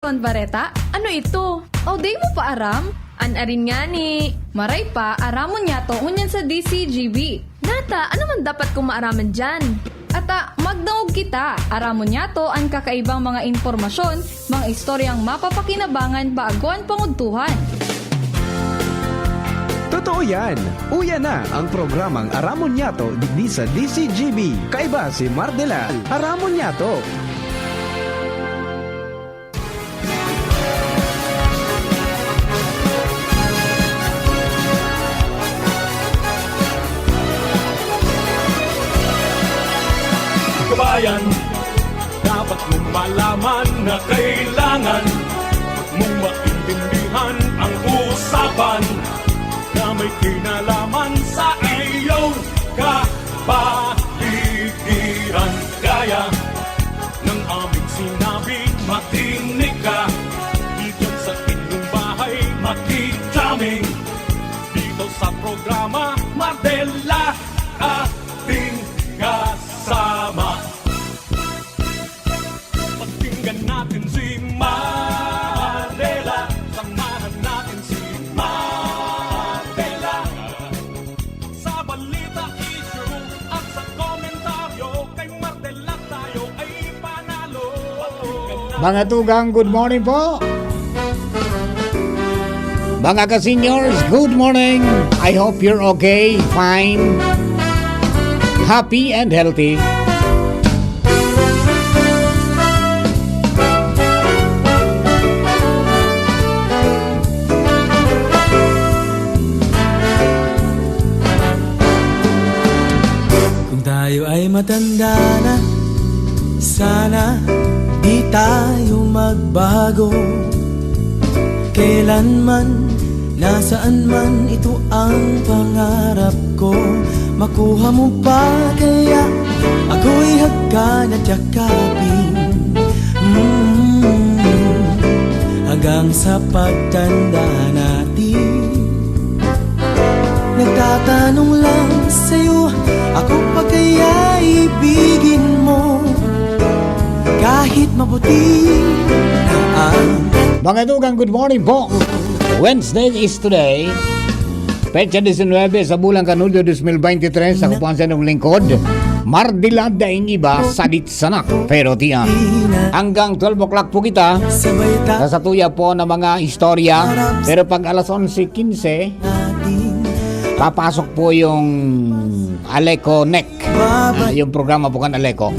Bareta? Ano ito? O day mo pa aram? Anarin nga ni. Maray pa, aramon niya to unyan sa DCGB. Nata, ano man dapat kong maaraman dyan? Ata, magdaog kita. Aramon niya to ang kakaibang mga impormasyon, mga istoryang mapapakinabangan bago ang panguntuhan. Totoo yan! Uya na ang programang Aramon Yato digdi sa DCGB. Kaiba si Mardela, Aramon Yato. Kabayan, dapat mong malaman na kailangan mong maintindihan ang usapan na may kinalaman sa iyong kapaligiran. Gaya ng aming sinabi, makinig ka. Dito sa inyong bahay, makijaming. Dito sa programa, Mardela, ating kasama. Pakinggan natin si Mardela, samahan natin si Mardela. Sa balita, issue at sa komentaryo, kay Mardela tayo ay panalo. Mga tugang, good morning po. Mga ka-seniors, good morning. I hope you're okay, fine, happy and healthy. Kung tayo ay matanda na, sana di tayo magbago. Kailanman, nasaan man, ito ang pangarap ko. Makuha mo pa kaya ako'y hagkan at yakapin, hanggang sa pagtanda natin. Nagtatanong lang sa'yo, ako pa kaya ibigin mo, kahit mabuti na ang... Mga tugang, good morning po. Wednesday is today, Pecha 19 sa bulang Kanulyo 2023. Ako po ang sanong lingkod, Mardela daing iba, sadit sanak pero tiyan. Hanggang 12 o'clock po kita Sabay tayo sasatuya po ng mga istorya. Pero pag alas 11:15, papasok po yung Aleco Neck. Yung programa po kan Aleco.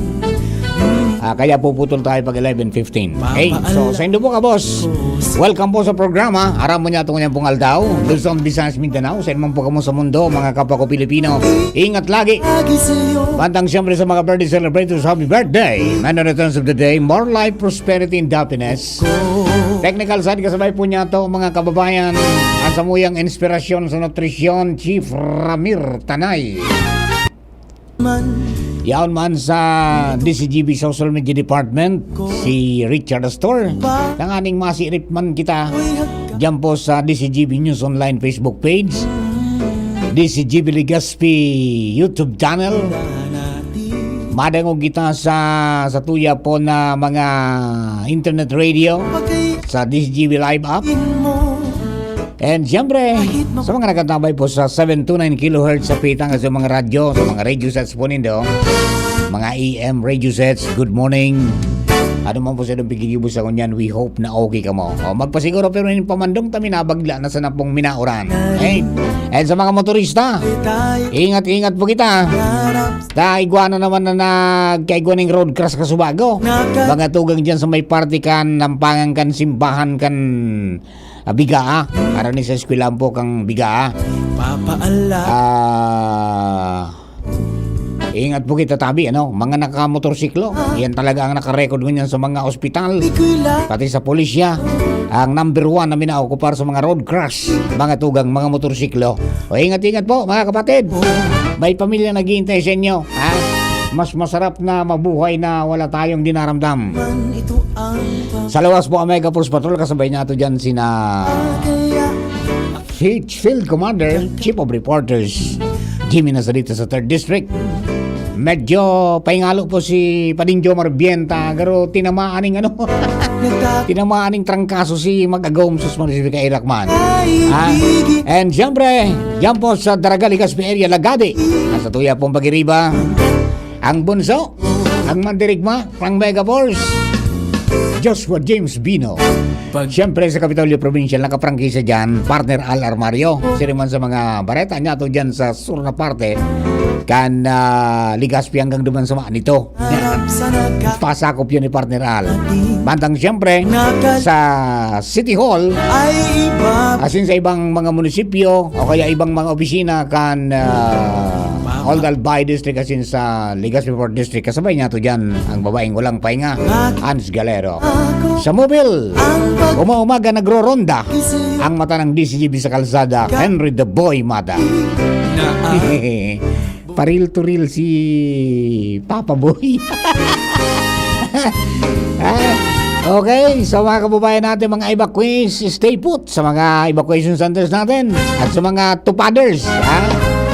Kaya puputol tayo pag 11:15. Okay, so sa indo po ka, boss. Welcome po sa programa. Aram mo niya itong kanyang pungaldaw. Luzon, Visayas, Mindanao. Sa inyo po kamo sa mundo, mga kapwa ko Pilipino. Ingat lagi. sa'yo. Bantang siyempre sa mga birthday celebrators, happy birthday. Many returns of the day. More life, prosperity, and happiness. Technical side, kasabay po niya ito, mga kababayan. Ang samuyang inspirasyon sa nutrisyon, Chief Ramir Tanay. Yaon man sa DCGB Social Media Department, si Richard Astor. Tanganing masirip man kita diyan po sa DCGB News Online Facebook page, DCGB Legazpi YouTube channel. Madangog kita sa tuya po na mga internet radio, sa DCGB Live app. And siyempre, sa mga nakatabay po sa 729 kHz sa pitang sa mga radyo, sa mga radio sets po nindo, mga AM radio sets, good morning. Ano man po sa itong pigigibo sa kunyan, we hope na okay ka mo. O, magpasiguro pero yung pamandong tami nabagla na sa napong minauran. Okay? And sa mga motorista, ingat-ingat po kita. Kaigwana naman na nagkaigwaning road crash ka Subago. Mga tugang dyan sa may party kan, lampangan kan, simbahan kan, bigaa. Para ni sa eskwelahan po kang bigaa. Papaala. Ingat po kita tabi, ano? Mga nakamotorsiklo. Yan talaga ang nakarecord ganyan sa mga ospital. Pati sa polisya. Ang number 1 na minaokupar sa mga road crash. Mga tugang, mga motorsiklo. O ingat-ingat po, mga kapatid. May pamilya naghihintay sa inyo. Ha? Mas masarap na mabuhay na wala tayong dinaramdam. Sa lawas po ang Mega Force Patrol, kasabay nato dyan sina Field Commander, Chief of Reporters Jimmy Nazarita sa 3rd District. Medyo paingalo po si Pading Jomar Bienta, pero tinamaan ng ano tinamaaning trangkaso si mag-agawom sa munisipyo kay Irakman. Ibigin And siyempre, dyan po sa Daraga, Legazpi area, Lagadi. Nasa tuya pong Bagiriba, ang bunso, ang mandirigma, ang Mega Force, Joshua James Bino. Siyempre sa Kapitolyo Provincial, nakaprangkisa dyan, partner Al Armario. Siriman sa mga bareta niya to dyan sa sur na parte, kan Legazpi hanggang duman sa nito. harap sa nagkakating Pasakop yun ni partner Al. Bandang siyempre, sa City Hall, ay iba asin sa ibang mga munisipyo o kaya ibang mga opisina kan Aldalbay District asin sa Legazpi Port District, kasabay niya to dyan ang babaeng walang pahinga, Hans Galero. ako Sa mobile, ang umaumaga nagro-ronda pag-isip ang mata ng DCGB sa kalsada, Henry the Boy Mata. na Paril to real si Papa Boy. Okay, sa mga kababayan natin, mga evacuees, stay put sa mga evacuation centers natin at sa mga tupaders,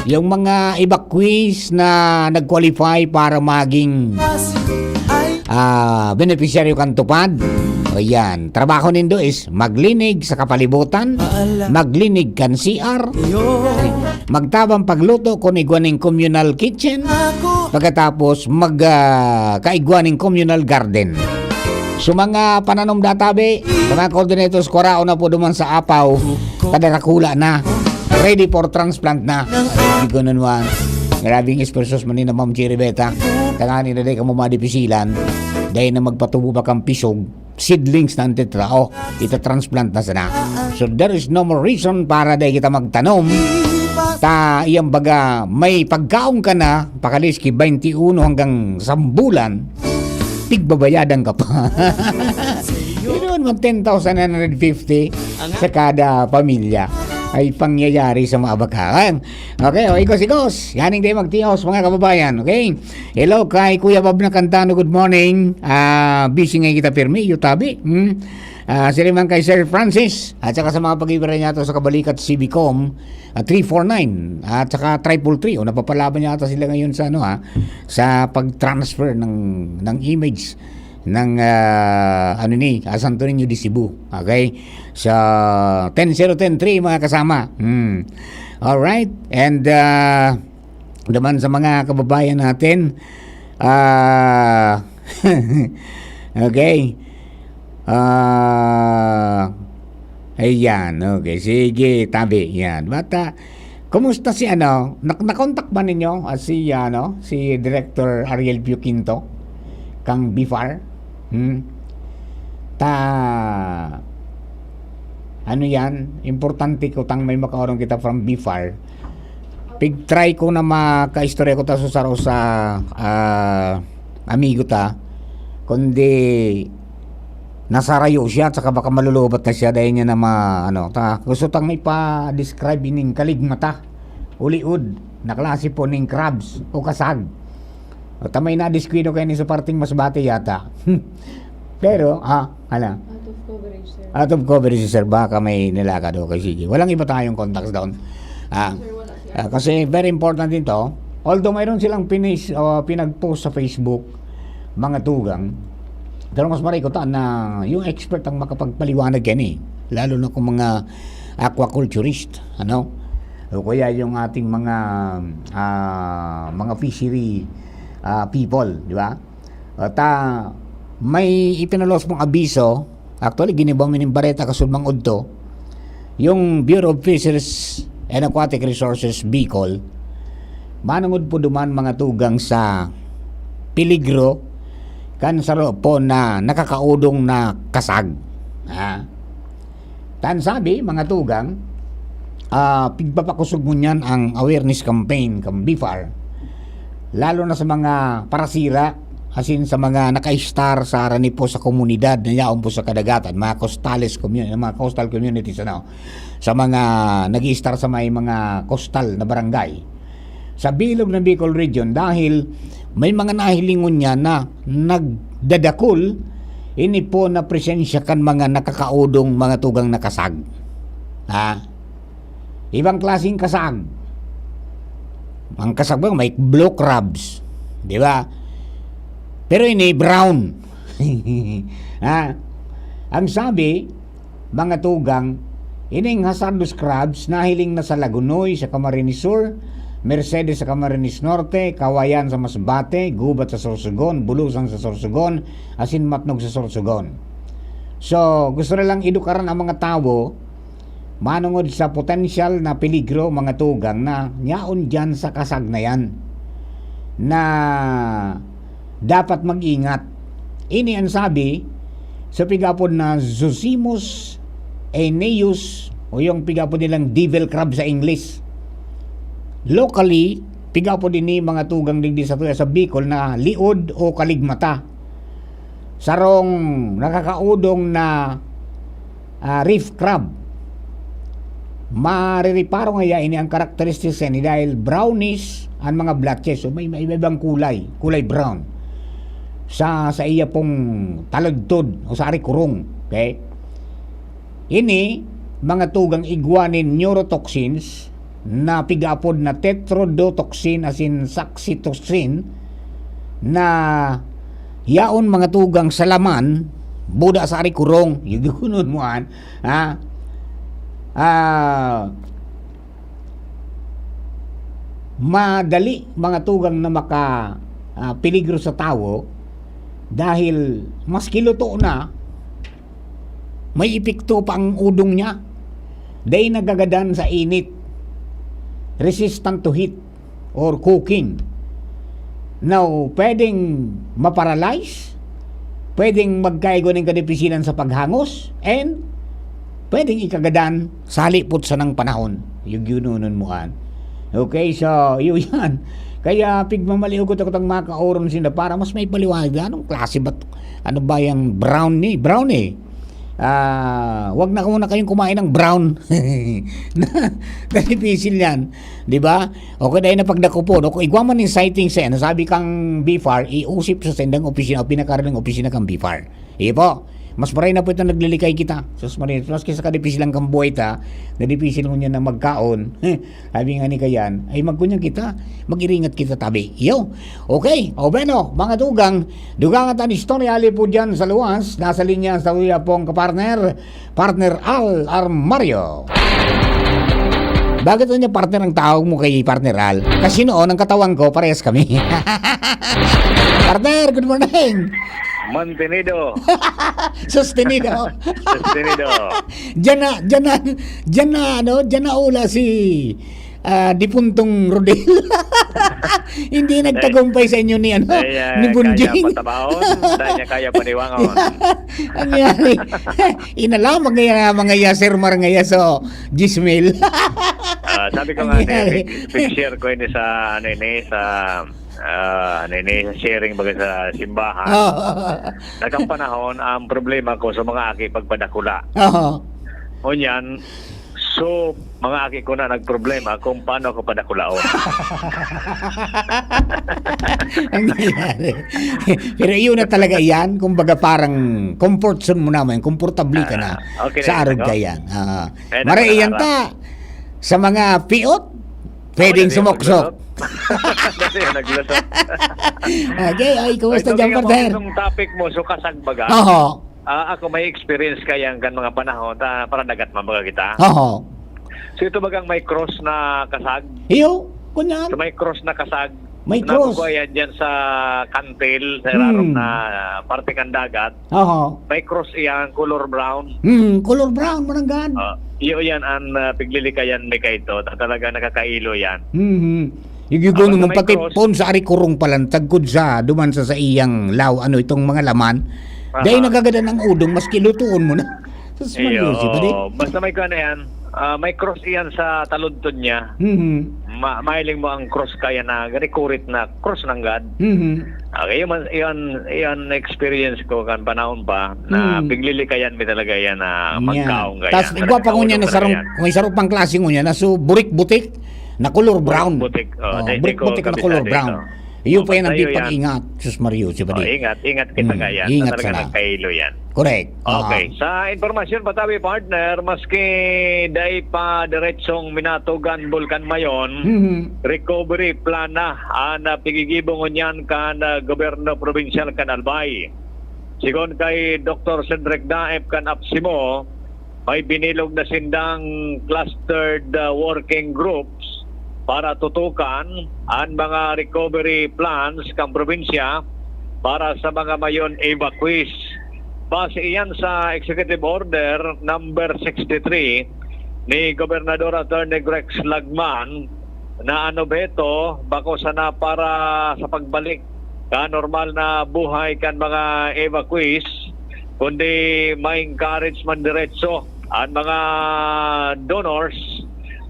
yung mga evacuees na nag-qualify para maging ay beneficiary kan tupad. O yan, trabaho nindo is maglinig sa kapalibutan, maglinig kan CR, iyo magtabang pagluto kung igwaning communal kitchen, ako pagkatapos kaigwaning communal garden. So mga pananom databe, mga coordinators, korao na po duman sa apaw, kadarakula na, ready for transplant na. Hindi ko nanuan. Grabing espersos man ni na Ma'am Chiribeta, tangani na day ka mamadipisilan, dahil na magpatubo ba kang pisog, seedlings na antitrao, ita-transplant na sana. So there is no more reason para dahil kita magtanom, ta iyang baga may pagkaong ka na pakaliski 21 hanggang 1 bulan, tigbabayadan ka pa. Yun man 10,950 sa kada pamilya ay pangyayari sa mga bakaran. Okay, o ikos-ikos. Yaning tayo magtiyos mga kababayan. Okay? Hello kay Kuya Bob na Cantano. Good morning. Busy ngayon kita pirmi. Yutabi. Sila man kay Sir Francis. At saka sa mga pag-ibira niya to sa Kabalikat CBCom 349. At saka 333. O napapalaban niya ata sila ngayon sa sa pag-transfer ng image ng Santo Niño de Cebu. Okay? Sa 10-0-10-3 mga kasama. Alright. And naman sa mga kababayan natin, okay. Ayan. Okay. Sige, tabi. Yan. Bata, kumusta si nakontak ba ninyo si Director Ariel Pio Quinto kang BIFAR? Yan, importante ko tang may makaorong kita from BIFAR. Pig-try ko na maka-istorya ko ta sa amigo ta, kundi nasarayo siya, tsaka baka malulubat na siya dahil niya na gusto tang may pa-describe ining kaligmata, uliud, na klase po ning crabs o kasag. O tamay na diskwino kayo ni sa parting masbate yata. Pero, out of coverage, sir. Baka may nilakad o kasi. Walang iba tayong contacts doon. Kasi very important ito. Although mayroon silang pinag-post sa Facebook, mga tugang, pero mas marikutan na yung expert ang makapagpaliwanag yan lalo na kung mga aquaculturist, o kaya yung ating mga fishery people, di ba? At may ipinalos mong abiso, actually ginibang min bareta kasulmang udto, yung Bureau of Fisheries and Aquatic Resources Bicol, manungod po duman mga tugang sa peligro kan sa po na nakakaudong na kasag. Tan sabi mga tugang, pigpapakusog mo niyan ang awareness campaign kang BIFAR, lalo na sa mga parasira, asin sa mga naka-star sa arani po sa komunidad na yaon po sa kadagatan, mga coastal communities, sa mga nag-i-star sa mga coastal na barangay sa bilog ng Bicol region, dahil may mga nahilingon niya na nagdadakol ini po na presensya kan mga nakakaudong mga tugang nakasag. Ibang klaseng kasag. Ang kasag ba may blue crabs, di ba? Pero ini brown. Ang sabi, mga tugang, ining hazardous crabs nahiling na sa Lagunoy, sa Camarines Sur, Mercedes sa Camarines Norte, Kawayan sa Masbate, Gubat sa Sorsogon, Bulusan sa Sorsogon, Asinmatnog sa Sorsogon. So, gusto nilang edukaran ang mga tao manungod sa potensyal na peligro, mga tugang, na nyaon dyan sa kasag na yan, na dapat mag-ingat. Ini ang sabi sa pigapod na Zosimus aeneus, o yung pigapod nilang devil crab sa English. Locally, pigapod din mga tugang digdi sa Bicol na liod o kaligmata. Sarong nakakaudong na reef crab. Maririparo nga ini ang characteristics ni dahil brownish ang mga blotches, so may ibang kulay brown sa iya pong taludtod o sa ari kurong. Okay, ini mga tugang iguanin neurotoxins na pigapod na tetrodotoxin asin saxitoxin na yaon mga tugang sa laman buda sa ari kurong yugunon mo madali mga tugang na peligro sa tao dahil mas kiluto na, may epekto pa ang udong niya, dahil nagagadan sa init, resistant to heat or cooking. Now, pwedeng maparalyze, pwedeng magkaigo ng kadepisinan sa paghangos, and pwedeng ikagadan sa halipot sa ng panahon. Yung ginunon mo an. Okay, so yun yan. Kaya pigmamaliugot ako tang makauron sila para mas may paliwanag. Anong klase ba? Ano ba yung brown eh? Brown eh. Wag na muna kayong kumain ng brown. Dalipisil yan. Diba? Okay, dahil na pagdako po. Kung igwaman yung sighting sa yan, sabi kang BFAR, iusip sa sendang opisina o pinakaralang opisina kang BFAR. Ipo. Mas maray na po ito naglilikay kita. Sus maray, plus kisa kadipisi lang kang buhay ta, nadipisi lang niya na magkaon. Sabi nga ni kayan, ay magkunyang kita, mag-iringat kita tabi. Yo, okay, o beno, mga dugang ang istorya ali po dyan sa luwas, nasa linya sa uya pong kapartner, partner Al Armario. Bakit niya partner ang tawag mo kay partner Al? Kasi noon, ang katawan ko, parehas kami. Partner, good morning. Mantenido. Sostenido. Sostenido. Diyan na ula si Dipuntong Rodel. Hindi nagtagumpay sa inyo ni ni Bunjing. Kaya patabaon, dahil niya kaya paniwangon. Ang yari. Inalamang nga mga yaser mar nga so Gismail. Sabi ko nga, pig-share ko ini sa sharing baga sa simbahan. Nakang panahon, ang problema ko sa mga aki pagpadakula. O yan, so mga aki ko na nagproblema kung paano ako padakulaon. Ang nangyari. Pero yun na talaga yan, kumbaga parang comfort zone mo naman, komportable ka na okay sa na arog ako. ka yan. Maraiyan ta sa mga piot, pwedeng sumoksok. Kasi yun, naglusot. Okay, ay, kumusta dyan, partner? Itong topic mo, so kasagbaga. Oo. Ako may experience kayang kan mga panahon para dagat mabaga kita. Oo. So ito bagang may cross na kasag. Iyo, kunyan. So may cross na kasag. May cross. Nakuha yan dyan sa kantil, sa rarong na parte kan dagat. Oo. May cross iyan, color brown. Color brown, mananggan. Iyo yan ang piglilikayan may kaito. Talaga nakakailo yan. Yung gugo naman may pati cross. pon sa ari kurong palantag kud sa duman sa iyang law itong mga laman. Dahil nagagada ng udong mas kilutuon mo na. Iyo, basta may kano yan. May cross iyan sa taludtod niya. Mahiling mo ang cross kaya na gani kurit na cross ng God. Okay, yun experience ko kan panahon pa na piglilikayan mi talaga yan na magkaong gaya. Tapos igwa pa ngunya na sarong may sarong pang klase ngunya na so burik-butik na color brown. Burik-butik na color brown. Iyo pa yan ang di pag-ingat. Sus Mario, si Badi. Ingat kita kaya. Ingat talaga sana. nagkailo yan. Correct. Okay. Sa informasyon patabi partner, maski day pa diretsong minatugan Bulkan Mayon, recovery plan na pigigibong yan kan gobyerno provincial kan Albay. Sigon kay Dr. Cedric Daep kan Apsimo, may binilog na sindang clustered working groups para tutukan ang mga recovery plans kang probinsya para sa mga mayon evacuees. Base iyan sa Executive Order number 63 ni Gobernador Attorney Rex Lagman na beto bako sana para sa pagbalik ka normal na buhay kan mga evacuees, kundi ma-encourage man diretso ang mga donors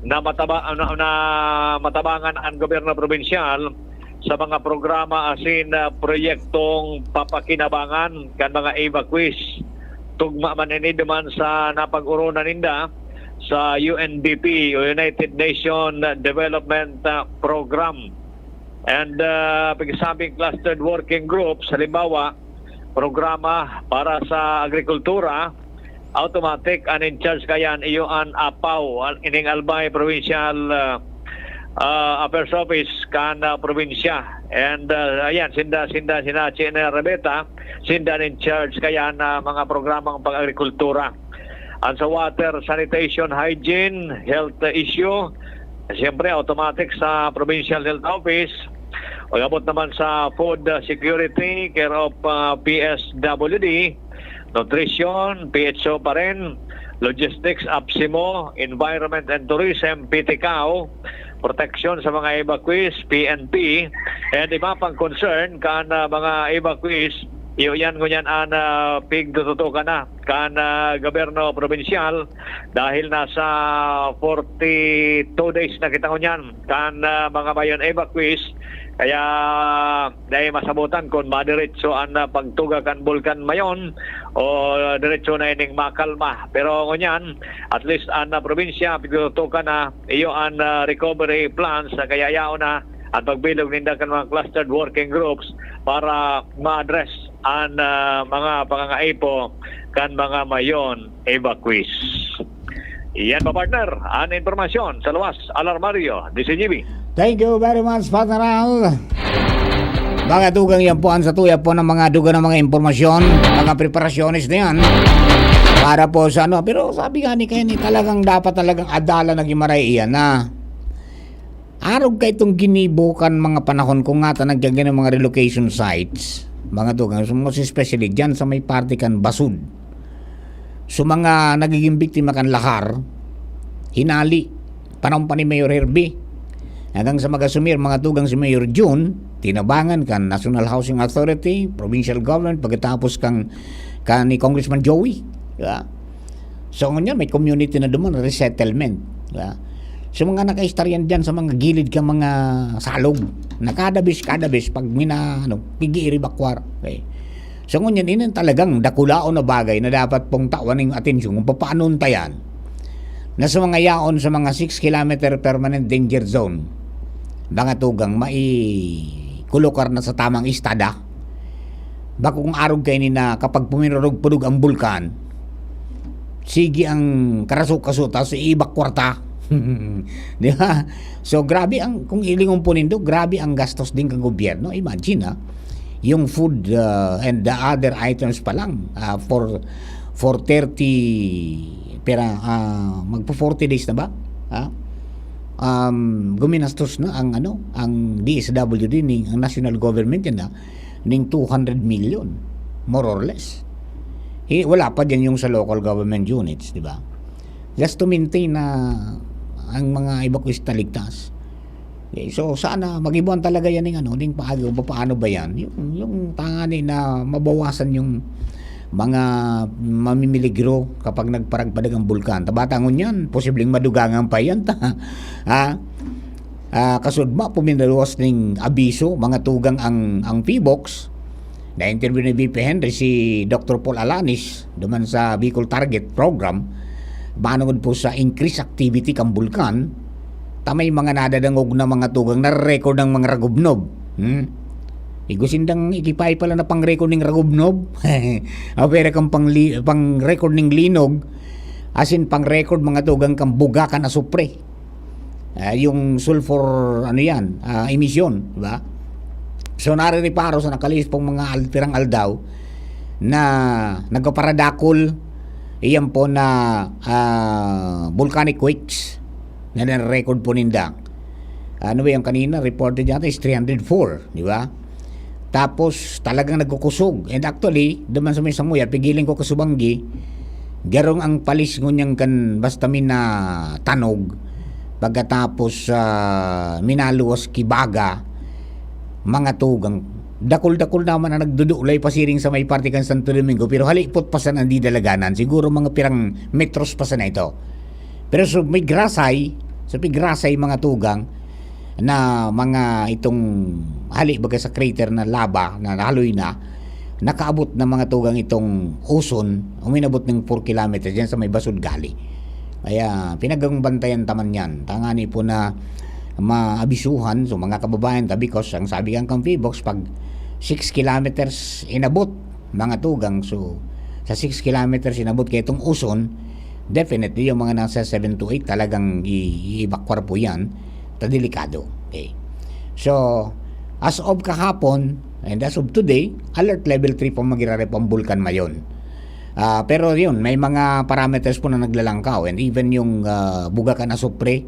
na matabangan ang gobyerno probinsyal sa mga programa asin proyektong papakinabangan kan mga evacuees. Tugma man ini duman sa napag-urunan ninda sa UNDP o United Nations Development Program. And pagsabing clustered working groups, halimbawa programa para sa agrikultura, automatic and in charge kayan iyo an APAW, ining Albay Provincial Affairs Office kan probinsya. And ayan, sinda China Rebeta, sinda in charge kayan mga programang pag-agrikultura. Ang sa water, sanitation, hygiene, health issue, siyempre automatic sa Provincial Health Office. O abot naman sa food security, care of PSWD, nutrition, PHO pa rin, logistics, APSIMO, environment and tourism, PTCAO, protection sa mga evacuees, PNP, and iba pang concern kan mga evacuees. Iyo yan ngunyan an pigtututukan na kan gobyerno probinsyal dahil nasa 42 days na kita ngunyan kan mga mayon evacuees, kaya dahil masabutan kung madiretso ang pagtuga kan bulkan mayon o diretso na ining makalma. Pero ngunyan at least ang probinsya pigtutukan na iyo ang recovery plans na kaya yaon na at pagbilog ninda kan mga clustered working groups para ma-address ang mga pangangaipo kan mga mayon evacuees. Iyan pa partner, ang informasyon sa luwas alarmaryo DCGB. Thank you very much, Partner Al. Mga dugang yan po sa tuya po ng mga dugang ng mga impormasyon, mga preparasyones na yan para po sa ano. Pero sabi nga ni Kenny, talagang dapat talagang adala na gimaray iyan na arog ka itong ginibukan mga panahon kung nga tanagyan ng mga relocation sites, mga dugang, most especially dyan sa may party kan Basud. So mga nagiging biktima kan Lahar, hinali, panahon pa ni Mayor Herbie, hanggang sa magasumir mga tugang si Mayor June, tinabangan kan National Housing Authority, Provincial Government, pagkatapos ni Congressman Joey. Diba? So ngayon may community na duman, resettlement. Diba? So mga nakaistaryan dyan sa mga gilid ka mga salog, nakadabis pag pigi-iri bakwar. Okay. So ngayon yun talagang dakulao na bagay na dapat pong tawan ng atensyon kung paano tayan na sa mga yaon sa mga 6 km permanent danger zone, mga tugang kulokar na sa tamang istada. Bako kung arog kayo ni na kapag pumirurog-purog ang bulkan, sige ang karasok-kasuta sa ibak kwarta. Di ba? So grabe kung ilingon po nindo, grabe ang gastos din ng gobyerno. Imagine yung food and the other items pa lang for 30 magpo 40 days na ba? Guminastos na ang DSWD ang national government yan ning 200 million more or less. Wala pa diyan yung sa local government units, di ba? Just to maintain na ang mga evacuees na ligtas. Okay, so sana mag-ibuan talaga yan ng paano ba yan? Yung tangani na mabawasan yung mga mamimiligro kapag nagparagpadag ang bulkan. Tabatangon yan, posibleng madugangan pa yan. Kasudma, puminaluwas ng abiso, mga tugang ang PBOX. Na-interview ni VP Henry si Dr. Paul Alanis duman sa Bicol Target Program. Banungod po sa increased activity kang bulkan, tamay mga nadadangog na mga tugang na record ng mga ragubnob. Igusindang ikipay pala na pang-record ng ragubnob. Pero kang pang-record ng linog, asin pang-record mga tugang kang bugakan na supre. Yung sulfur, emission, diba? So naririparo sa nakalis pong mga altirang aldaw, na nagpaparadakol iyan po na volcanic quakes na record po ninda. Ano ba yung kanina reported yata is 304, di ba? Tapos talagang nagkukusog, and actually duman sa may samuya pigiling ko kasubanggi garong ang palis ngunyang kan basta na tanog pagkatapos minaluwas kibaga mga tugang dakol-dakol naman na nagdudulay pasiring sa may parte kan Santo Domingo, pero halipot pa sa nandi dalaganan, siguro mga pirang metros pa sa na ito. Pero so may grasay, mga tugang na mga itong hali baga sa crater na lava na haloy na, nakaabot na mga tugang itong uson, uminabot ng 4 kilometers dyan sa may Basud Gali. Kaya pinagbantayan taman yan. Tangani po na maabisuhan so mga kababayan because ang sabi ng Kampibox pag 6 kilometers inabot mga tugang, so sa 6 kilometers inabot kaya itong uson, definitely yung mga nasa 7 to 8 talagang i-evacuate po yan, delikado. Okay. So as of kahapon and as of today, alert level 3 po magirarep ang bulkan mayon. Pero yun, may mga parameters po na naglalangkaw, and even yung bugakan asupre,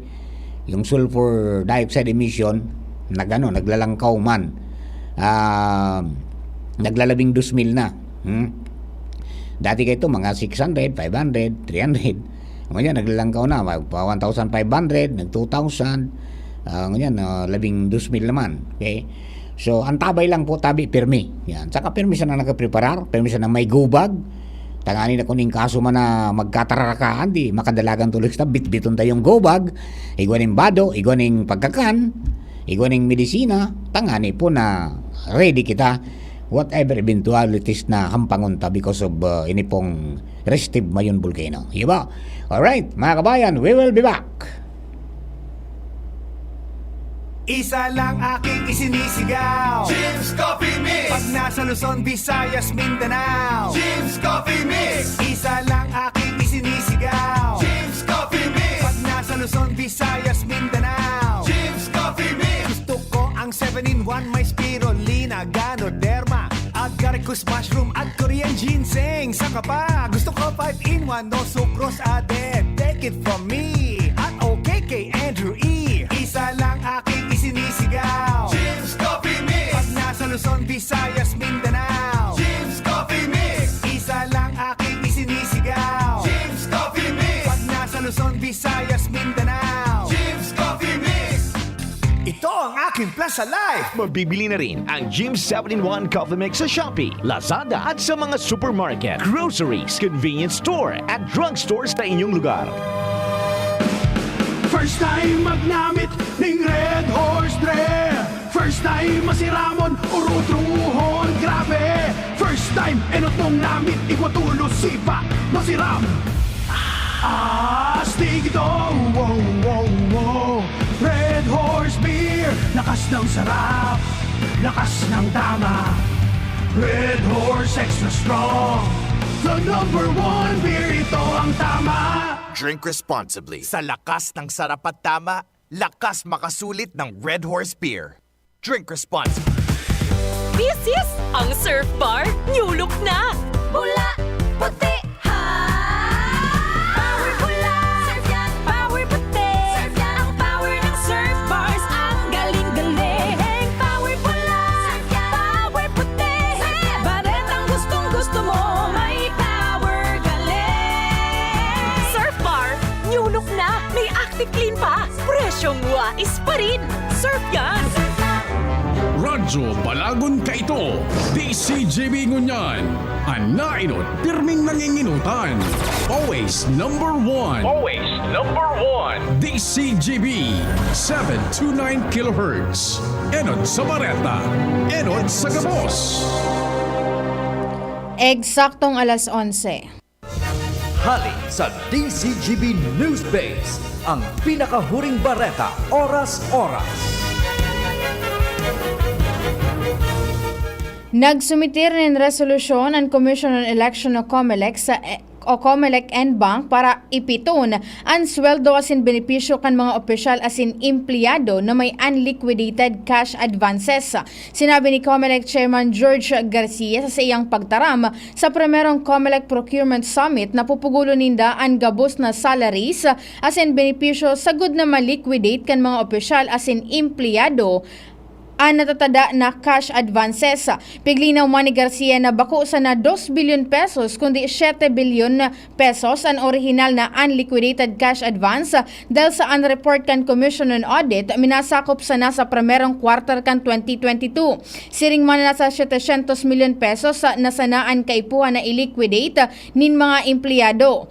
yung sulfur dioxide emission naglalangkaw man, naglalabing 2,000 na. Dati kayo mga 600, 500, 300, ngayon naglalangkaw na 1,500, nag 2,000, ngayon 12,000 naman. Okay, so ang tabay lang po, tabi pirmi yan, saka pirmi siya na nakapreparar, pirmi siya na may gubag. Tangani na kuning kaso man na magkatararakaan, di makadalagan tuloy sa bitbiton tayong gobag, igwaning bado, igwaning pagkakan, igwaning medisina, tangani po na ready kita whatever eventualities na hampangunta because of inipong restive mayon volcano. Diba? Alright, mga kabayan, we will be back. Isa lang aking isinisigaw, Jim's Coffee Mix! pag nasa Luzon, Visayas, Mindanao. Jim's Coffee Mix! Isa lang aking isinisigaw, Jim's Coffee Mix! pag nasa Luzon, Visayas, Mindanao. Jim's Coffee Mix! Gusto ko ang 7-in-1, may spirulina, ganoderma, agaricus mushroom at Korean ginseng. Saka pa, gusto ko 5-in-1, no sucrose added. Take it from me at okay kay Andrew E. Isa lang aking isinisigaw, Jim's Coffee Mix! pag nasa Luzon, Visayas, Mindanao. Jim's Coffee Mix! Isa lang aking isinisigaw, Jim's Coffee Mix! pag nasa Luzon, Visayas, Mindanao. Jim's Coffee Mix! Ito ang aking plan sa life. Mabibili na rin ang Jim's 7-in-1 Coffee Mix sa Shopee, Lazada at sa mga supermarket, groceries, convenience store at drugstores sa inyong lugar. First time magnamit ning Red Horse Dre. First time masiramon urutruhon grabe. First time enotong namit igwatulo sipa masiram. Astig ito, wow, wow, wow. Red Horse Beer, lakas ng sarap, lakas ng tama. Red Horse Extra Strong, the #1 beer, ito ang tama. Drink responsibly. Sa lakas ng sarap at tama, lakas makasulit ng Red Horse Beer. Drink responsibly. This is ang Surf Bar New Look na! Bula, puti, ha! Power bula! Surf yan! Power puti! Surf yan! Ang power ng Surf Bars, ang galing-galing! Power bula! Surf yan! Power puti! Surf yan! Baret ang gustong-gusto mo, may power galing! Surf Bar New Look na! May active clean pa! Presyong wais pa rin! Surf yan! Radyo Balagon Kaito, DCGB Ngunyan, Anainot, pirming nanginginutan. Always #1. Always #1. DCGB, 729 kHz. Enod sa Bareta, Enod sa Gabos. Eksaktong alas 11. Hali sa DCGB News Base, ang pinakahuring bareta oras-oras. Nagsumitir ng resolusyon ang Commission on Election o COMELEC o COMELEC and Bank para ipiton ang sweldo asin benepisyo kan mga opisyal asin empleyado na may unliquidated cash advances. Sinabi ni COMELEC Chairman George Garcia sa iyang pagtaram sa primerong COMELEC Procurement Summit na pupugulo ninda ang gabos na salaries asin benepisyo sagud na maliquidate kan mga opisyal asin empleyado ang natatada na cash advances. Piglinaw man ni Garcia na bako sa na 2 billion pesos kundi 7 billion pesos ang original na unliquidated cash advance dahil sa unreport kan Commission on Audit minasakop sa nasa primerong quarter kan 2022. Siring man nasa 700 million pesos na sanaan kaipuhan na iliquidate nin mga empleyado.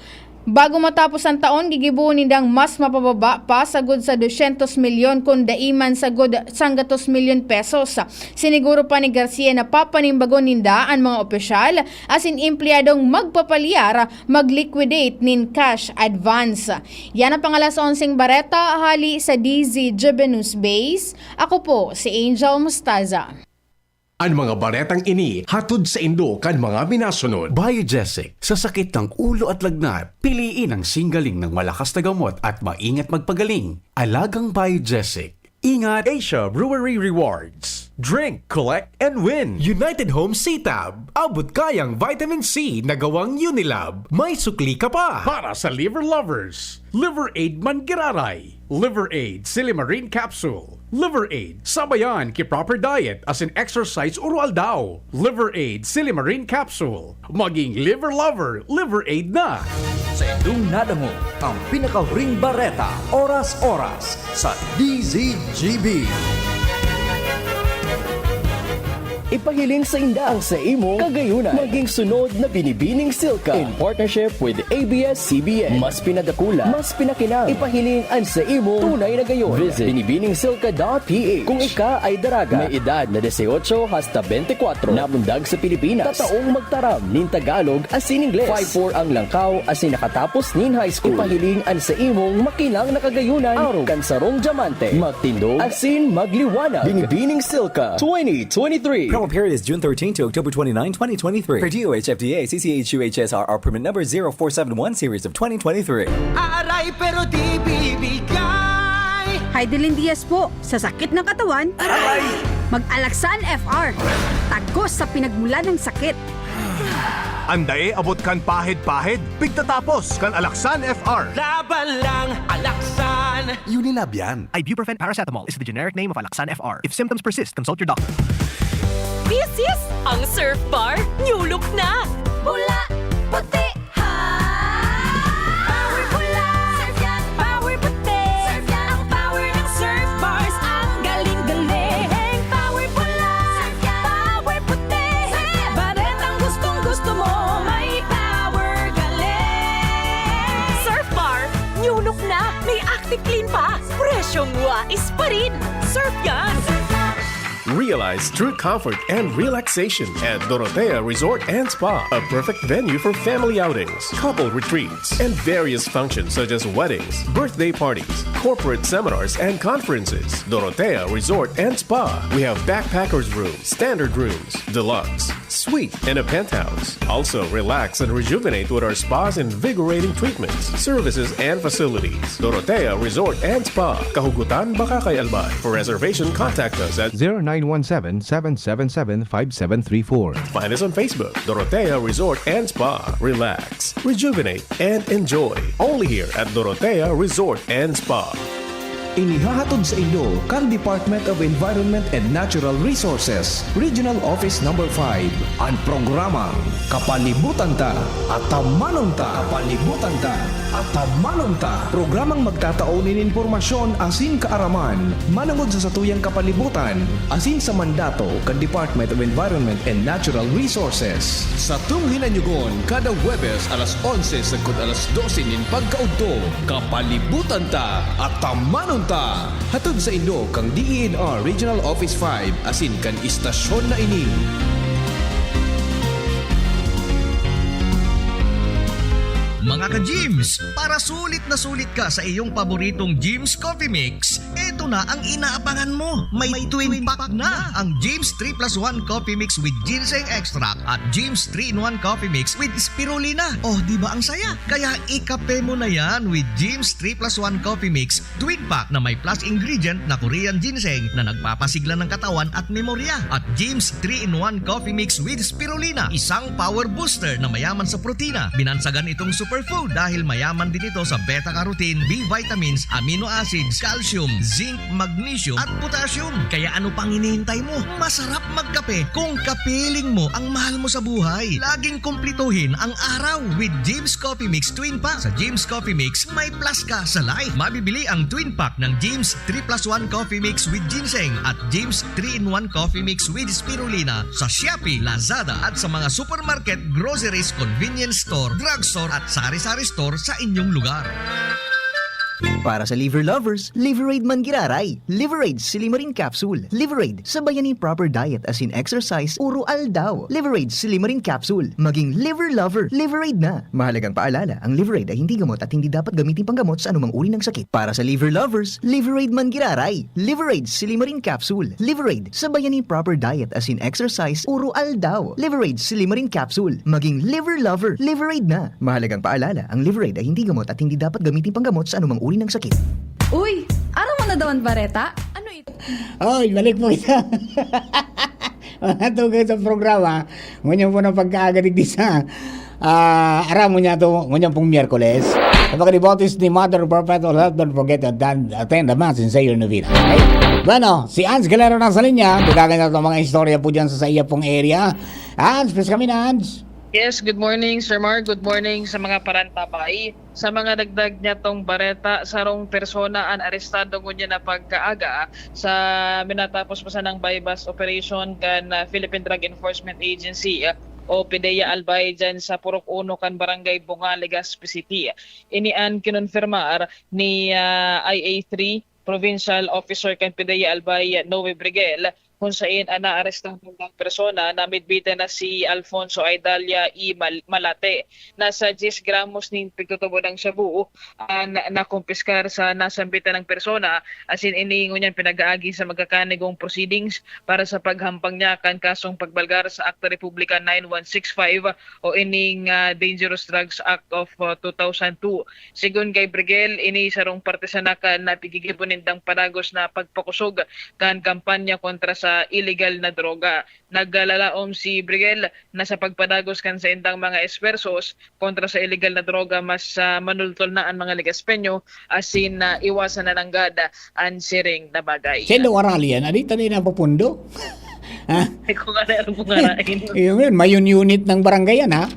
Bago matapos ang taon, gigibuon nindang mas mapababa pa sagud sa 200 milyon kung daiman sagud 100 milyon pesos. Siniguro pa ni Garcia na papanimbagon ninda ang mga opisyal asin empleyadong magpapalyar mag-liquidate nin cash advance. Yan ang pangalas 11 Bareta, hali sa DZGB News Base. Ako po si Angel Mustaza. Ang mga baretang ini hatod sa Indo kan mga minasunod. Biogesic, sa sakit ng ulo at lagnat, piliin ang singgaling ng malakas na gamot at maingat magpagaling. Alagang Biogesic. Ingat! Asia Brewery Rewards. Drink, collect, and win. United Home C-Tab. Abot kayang vitamin C na gawang Unilab. May sukli ka pa. Para sa liver lovers. Liver Aid Mangiraray. Liver Aid Silimarine Capsule. Liver Aid, sabayan ki proper diet as in exercise urual daw. Liver Aid Silimarine Capsule. Maging liver lover, Liver Aid na. Sa inyong nadango ang pinakahuring bareta, oras-oras sa DZGB. Ipahiling sa inda ang sa imo kagayunan. Maging sunod na Binibining Silka in partnership with ABS-CBN. Mas pinadakula, mas pinakinang. Ipahiling ang sa imo tunay na gayon. Visit binibiningsilka.ph. Kung ika ay daraga, may edad na 18 hasta 24, namundag sa Pilipinas, tataong magtaram nin Tagalog asin Ingles, 5'4" ang langkaw asin nakatapos nin high school. Ipahiling ang sa imong makinang na kagayunan. Araw kan sarong diamante, magtindog asin magliwanag. Binibining Silka 2023. Promo period is June 13 to October 29, 2023. Per DOH, FDA, CCH, UHSRR permit number 0471 series of 2023. Aaray pero di bibigay. Heidelin Diaz po, sa sakit ng katawan, aray! Mag-Alaxan FR. Tagos sa pinagmula ng sakit. Andae abot kan pahid-pahid, pigtatapos kan Alaxan FR. Laban lang, Alaxan. Unilab yan. Ibuprofen paracetamol is the generic name of Alaxan FR. If symptoms persist, consult your doctor. This is ang Surf Bar New Look na. Pula, puti, ha. Power pula, surf yan, power puti. Surf yan ang power ng surf bars. Ang galing-galing. Power pula, surf yan, power puti. Baretang gustong-gusto mo, may power galing. Surf Bar New Look na. May active clean pa. Presyong wais pa rin. Surf yan. Realize true comfort and relaxation at Dorotea Resort and Spa, a perfect venue for family outings, couple retreats, and various functions such as weddings, birthday parties, corporate seminars, and conferences. Dorotea Resort and Spa. We have backpackers rooms, standard rooms, deluxe, suite, and a penthouse. Also, relax and rejuvenate with our spas and invigorating treatments, services, and facilities. Dorotea Resort and Spa. Kahugutan, Bakakay, Albay. For reservation, contact us at 0917-777-5734. Find us on Facebook, Dorotea Resort and Spa. Relax, rejuvenate, and enjoy. Only here at Dorotea Resort and Spa. Inihahatod sa inyo kan Department of Environment and Natural Resources, Regional Office No. 5, ang programang Kapalibutan Ta at Tamanon Ta. Kapalibutan Ta at Tamanon Ta. Programang magtataunin informasyon asin kaaraman, manangod sa satuyang kapalibutan, asin sa mandato kan Department of Environment and Natural Resources. Sa tunghinanyugon, kada Huwebes alas 11 sagkod alas 12 nin pagkaudto, Kapalibutan Ta at Tamanon Ta. Hatod sa inyo kang DENR Regional Office 5 asin kan istasyon na ini. Mga ka-Gyms, para sulit na sulit ka sa iyong paboritong Gyms Coffee Mix, eto na ang inaabangan mo. May twin pack na ang Gyms 3+1 Coffee Mix with Ginseng Extract at Gyms 3-in-1 Coffee Mix with Spirulina. Oh, di ba ang saya? Kaya ikape mo na yan with Gyms 3+1 Coffee Mix twin pack na may plus ingredient na Korean ginseng na nagpapasigla ng katawan at memorya. At Gyms 3-in-1 Coffee Mix with Spirulina, isang power booster na mayaman sa protina. Binansagan itong superfood dahil mayaman din ito sa beta-carotene, B vitamins, amino acids, calcium, zinc, magnesium at potassium. Kaya ano pang hinihintay mo? Masarap magkape kung kapiling mo ang mahal mo sa buhay. Laging kumplituhin ang araw with Gyms Coffee Mix Twin Pack. Sa Gyms Coffee Mix, may plus ka sa life. Mabibili ang Twin Pack ng Gyms 3+1 Coffee Mix with Ginseng at Gyms 3-in-1 Coffee Mix with Spirulina sa Shopee, Lazada at sa mga supermarket, groceries, convenience store, drugstore at sari-sari store sa inyong lugar. Para sa liver lovers, Liverade man giraray. Liverade Silimarin Capsule. Liverade, sabayan ni proper diet as in exercise, uro aldaw. Liverade Silimarin Capsule. Maging liver lover, Liverade na. Mahalagang paalala, ang Liverade ay hindi gamot at hindi dapat gamitin panggamot sa anumang uri ng sakit. Para sa liver lovers, Liverade man giraray. Liverade Silimarin Capsule. Liverade, sabayan ni proper diet as in exercise, uro aldaw. Liverade Silimarin Capsule. Maging liver lover, Liverade na. Mahalagang paalala, ang Liverade ay hindi gamot at hindi dapat gamitin panggamot sa anumang uri ng sakit. Uy, araw mo na daw ang bareta? Ano ito? Oy, balik mo kita. Mga tugay sa programa, ngunyan po ng pagkaagalig di sa araw mo niya ito, ngunyan pong Miyerkules. Kapag kanibotis ni Mother Perpetual Health, don't forget to attend the Mass in Sayor Novena. Okay? Bueno, si Ans Galero nasa linya. Dugagan na ito mga istorya po dyan sa iya pong area. Ans, please kami na, Ans. Yes, good morning Sir Mark, good morning sa mga parantabay. Sa mga dagdag niya tong bareta, sarong persona ang arestado ko niya na pagkaaga sa minatapos pa sa ng bypass operation kan Philippine Drug Enforcement Agency o PDEA Albay dyan sa Purok 1 kan Barangay Bunga, Legazpi City. Inian kinonfirmar ni IA3 Provincial Officer kan PDEA Albay Noe Brigel kung saan naarestand ng persona na midbitan na si Alfonso Aidalia E. Malate. Nasa 10 gramos ng pagtutubo ng shabu nakumpiskar sa nasambitan ng persona as in iniingon niyan pinag-aagi sa magkakanigong proceedings para sa paghampang niya kan kasong pagbalgar sa Acta Republica 9165 o ining Dangerous Drugs Act of 2002. Sigun kay Brigel, ini sarong partisanakan na pigigipunindang panagos na pagpakusog kan kampanya kontra sa illegal na droga. Naggalalaom si Brigel na sa pagpadagos kan sa indang mga espersos kontra sa illegal na droga mas manultol na ang mga Legaspeño asin iwasan na ng gada ang siring na bagay. Sino arali yan? Adita na napupundo? Ha? Kung ano yung pungarain. Yun, may unit ng barangay yan, ha?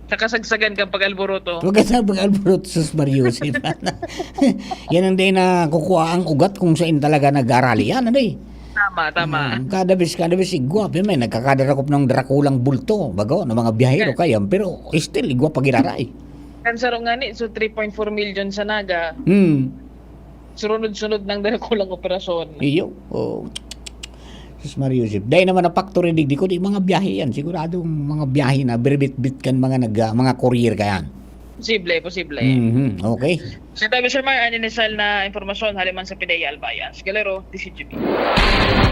Sa kasagsagan kang pag-alboroto. Pag-alboroto sa Mariusip. Yan ang din na kukuha ang ugat kung saan talaga nag-arali yan, ano eh. Tama. Kada bis igwa. May nagkakadarako ng drakulang bulto. Bago, ng mga biyahero kaya. Pero still, igwa pagiraray. Kansaro nga ni, so 3.4 million sa Naga. Sunod-sunod ng drakulang operasyon. Iyo. Oh. Sus Mariusip. Dahil naman na factory digdi ko, di mga biyahe yan. Siguradong mga biyahe na birbit-bit kan mga courier kayan. Posible. Okay. So, tabi Sir Mar, inisal na informasyon haliman sa PDEA Albayan. Galero, DCGP.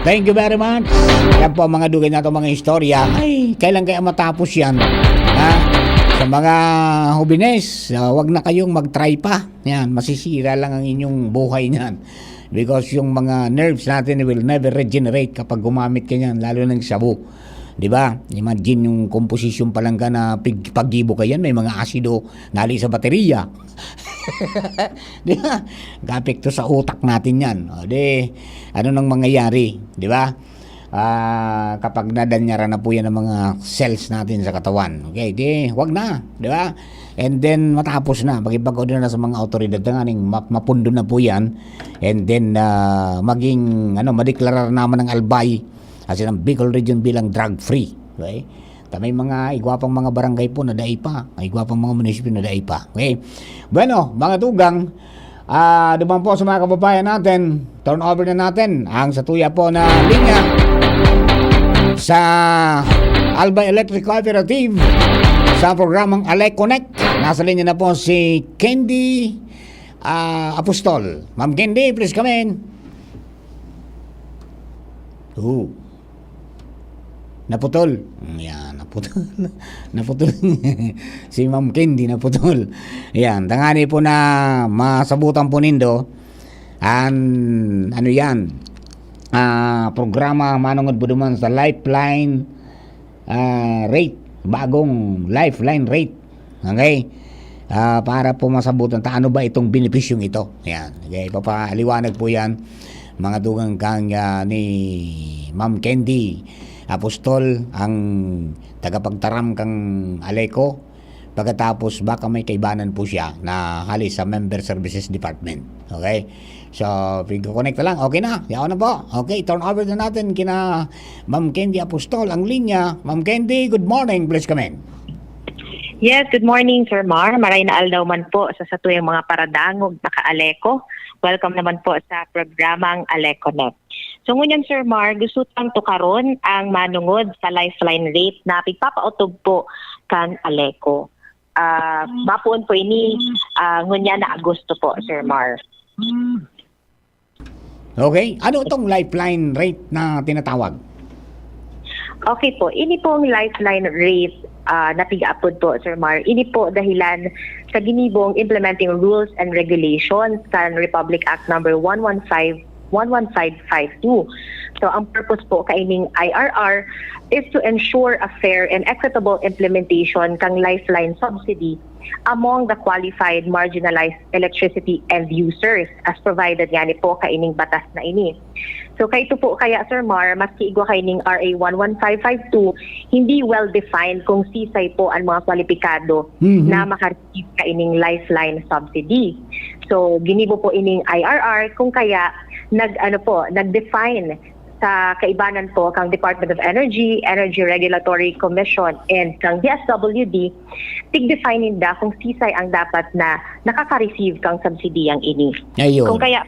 Thank you very much. Yan po ang mga dugay na itong mga istorya. Ay, kailan kaya matapos yan? Ha? Sa mga hubines, wag na kayong mag-try pa. Yan, masisira lang ang inyong buhay niyan. Because yung mga nerves natin will never regenerate kapag gumamit ka niyan, lalo ng sabu. Diba? Imagine yung composition pa lang ka na paggibo ka yan, may mga asido nali sa baterya. Diba? Gapekto sa utak natin yan. O, ano nang mangyayari? Diba? Kapag nadanyara na po yan ang mga cells natin sa katawan. Okay, wag na. Diba? And then matapos na, magipag-order na sa mga autoridad na mapundo na po yan. And then maging madeklarar naman ng Albay kasi ng Bicol Region bilang drug-free. Okay? May mga igwapang mga barangay po na daig pa. May igwapang mga munisipyo na daig pa. Okay? Bueno, mga tugang, duman po sa mga kababayan natin, turn over na natin ang satuya po na linya sa Albay Electric Cooperative sa programang Alec Connect. Nasa linya na po si Candy Apostol. Ma'am Candy, please come in. Naputol. Yan, naputol. Naputol. Si Ma'am Candy naputol. Yan, tangani po na masabutan po nindo. Ano yan? Programa manungod po duman sa Lifeline rate. Bagong Lifeline rate. Okay? Para po masabutan ano ba itong benepisyong ito. Yan. Okay, papaliwanag po yan. Mga dugang kang ni Ma'am Candy Apostol, ang tagapagtaram kang Aleco. Pagkatapos baka may kaibanan po siya na halis sa Member Services Department. Okay? So, connect na lang. Okay na. Yaw na po. Okay, turn over na natin kina Ma'am Candy Apostol ang linya. Ma'am Candy, good morning. Please come in. Yes, good morning, Sir Mar. Maray na aldaw man po sa satuyang mga paradangog na ka-Aleco. Welcome naman po sa programang AlecoNet. So ngunyan, Sir Mar, gusto tang tukaron ang manungod sa lifeline rate na pigpapautog po kan Aleco. Mapuon po ini ngunyan na Agosto po, Sir Mar. Okay, ano itong lifeline rate na tinatawag? Okay po, ini pong lifeline rate na piga-upload po, Sir Mar. Ini po dahilan sa ginibong implementing rules and regulations sa Republic Act number 11552. So ang purpose po kaining IRR is to ensure a fair and equitable implementation kang lifeline subsidy among the qualified marginalized electricity end users as provided nga ni po kaining batas na ini. So kay ito po kaya, Sir Mar, maski igwa kaining RA 11552, hindi well-defined kung sisay po ang mga kwalipikado na makareceive kaining lifeline subsidy. So ginibo po ining IRR kung kaya nag-define sa kaibanan po kang Department of Energy, Energy Regulatory Commission, and kang DSWD, tig-define nila kung sisay ang dapat na nakaka-receive kang subsidiyang ini. Ayun. Kung kaya,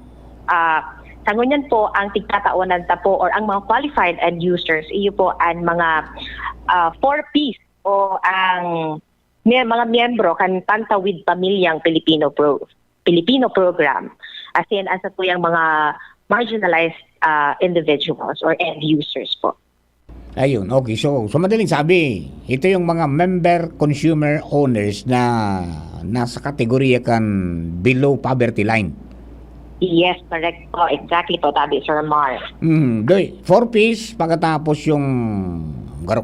sa ngunyan po, ang tigtataonan ta po or ang mga qualified end users, iyo po ang mga 4Ps o ang mga miyembro kan Pantawid Pamilyang Pilipino program. As in, asa po yung mga marginalized individuals or end users po. Ayun, okay. So madaling sabi, ito yung mga member consumer owners na nasa kategorya kan below poverty line. Yes, correct po. Exactly po, tabi, Sir Mar. 4 piece pagkatapos yung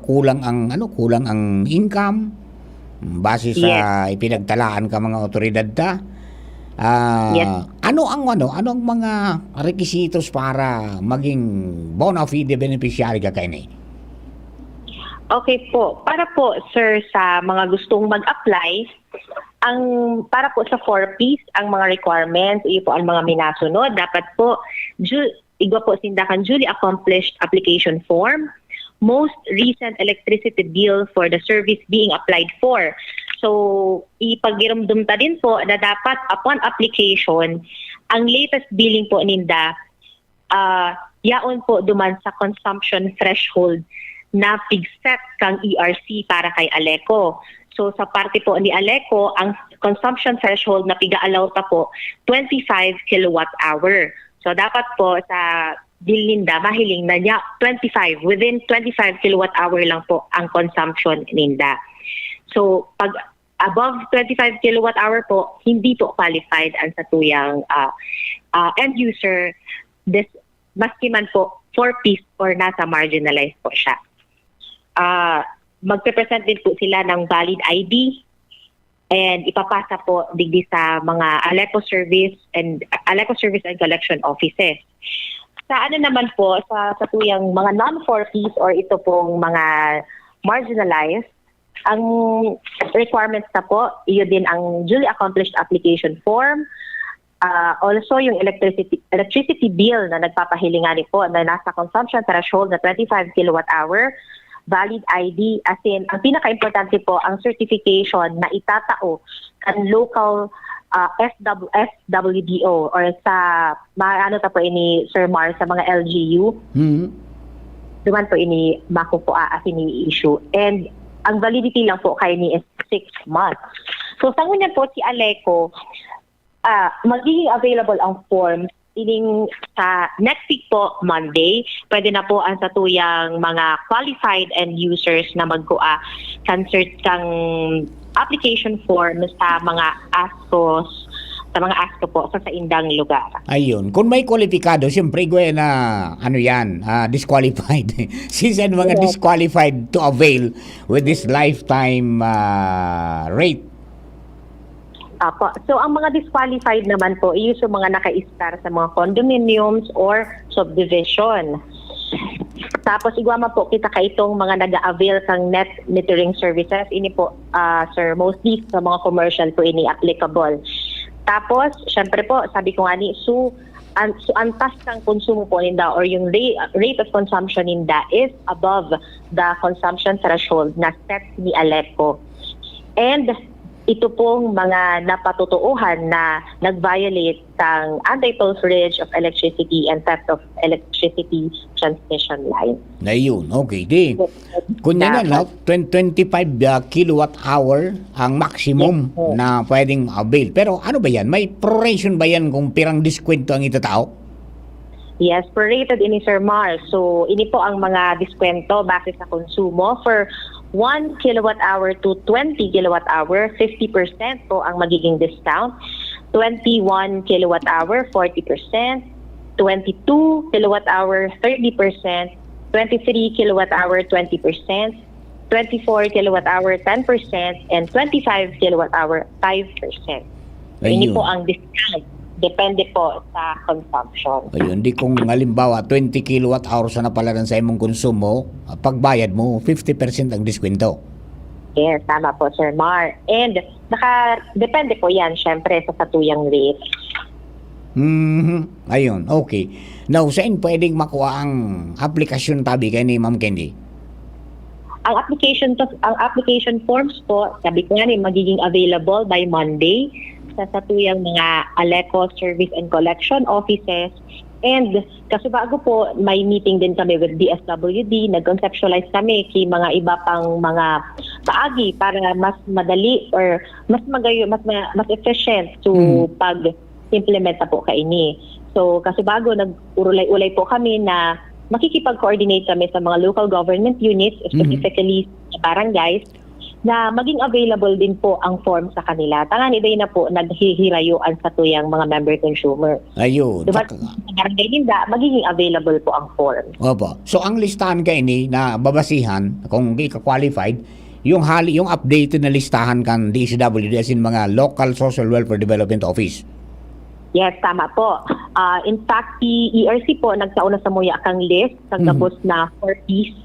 kulang ang income base sa ipinagtalaan ka mga otoridad ta. Yes. Ano ang mga requisitos para maging bona fide beneficiary ka kaini? Okay po. Para po, sir, sa mga gustong mag-apply, para po sa 4Ps, ang mga requirements, iyo po ang mga minasunod. Dapat po, igwa po sindakan duly accomplished application form, most recent electricity bill for the service being applied for. So, ipagirumdum ta din po na dapat upon application, ang latest billing po ninda, yaon po duman sa consumption threshold na fixed kang ERC para kay Aleco. So sa parte po ni Aleco, ang consumption threshold na piga-allow ta po 25 kilowatt hour. So dapat po sa bill ninda mahiling na niya 25, within 25 kilowatt hour lang po ang consumption ninda. So pag above 25 kilowatt hour po, hindi po qualified ang satuyang end user, maski man po 4Ps or nasa marginalized po siya. Magpe-present din po sila ng valid ID and ipapasa po digdi sa mga Aleco Service and Collection Offices. Sa naman po, sa tuyang mga non-4Ps or ito pong mga marginalized, ang requirements na po, iyo din ang duly accomplished application form, also yung electricity bill na nagpapahilingan po na nasa consumption threshold na 25 kilowatt hour, valid ID, as in, ang pinaka-importante po, ang certification na itatao kan local SWDO or sa, po ini, Sir Mar, sa mga LGU. Duman po ini, makupoa as ini issue. And ang validity lang po kay ni is 6 months. So sa ngunyan po si Aleco, magiging available ang forms ining sa next week po, Monday. Pwede na po ang satuyang mga qualified end users na magkuha concert kang application form sa mga ASCOs, sa mga ASCO po sa indang lugar. Ayun. Kung may kwalipikado, siyempre gwe na disqualified. Since mga disqualified to avail with this lifetime rate. Apo. So, ang mga disqualified naman po, yung mga naka-star sa mga condominiums or subdivision. Tapos, igwama po kita ka itong mga nag-avail kang net metering services. Ini po, sir, mostly sa mga commercial po ini applicable. Tapos, syempre po, sabi ko nga ni, antas kang konsumo po ninda or yung rate of consumption ninda is above the consumption threshold na set ni Aleco. And ito pong mga napatutuuhan na nag-violate ng anti-toll freeze of electricity and theft of electricity transmission line. Ayun, okay. Di, kunya nga, 25 kilowatt hour ang maximum na pwedeng avail. Pero ano ba yan? May proration ba yan kung pirang diskwento ang itatao? Yes, prorated ini Sir Mar. So, ini po ang mga diskwento base sa konsumo for 1 kilowatt hour to 20 kilowatt hour, 50% po ang magiging discount. 21 kilowatt hour, 40%. 22 kilowatt hour, 30%. 23 kilowatt hour, 20%. 24 kilowatt hour, 10%. And 25 kilowatt hour, 5%. Ini po ang discount. Depende po sa consumption. Ayun, di kung halimbawa 20 kilowatt hours na palaran sa imong konsumo, pagbayad mo, 50% ang diskwento. Yes, tama po, Sir Mar. And depende po yan, syempre, sa satuyang rate. Ayun, okay. Now, saan pwedeng makuha ang aplikasyon tabi kay ni Ma'am Candy? Ang application forms po, sabi ko nga ni, magiging available by Monday sa satuyang mga Aleco Service and Collection Offices. And kasi bago po, may meeting din kami with DSWD, nag-conceptualize kami kay mga iba pang mga paagi para mas madali or mas efficient to pag-implement na po kaini. So kasi bago, nag-ulay-ulay po kami na makikipag-coordinate kami sa mga local government units, specifically sa barangays, na maging available din po ang form sa kanila. Tangan iday na po naghihirayuan sa tuyang mga member consumer. Ayun. Diba, sa barangay ninda, magiging available po ang form. Opo. So ang listahan kayo ni na babasihan kung ika-qualified, yung updated na listahan kan DSWD as in mga local social welfare development office. Yes, tama po. In fact, ERC po nagsauna sa muya kang list, tapos na 4 piece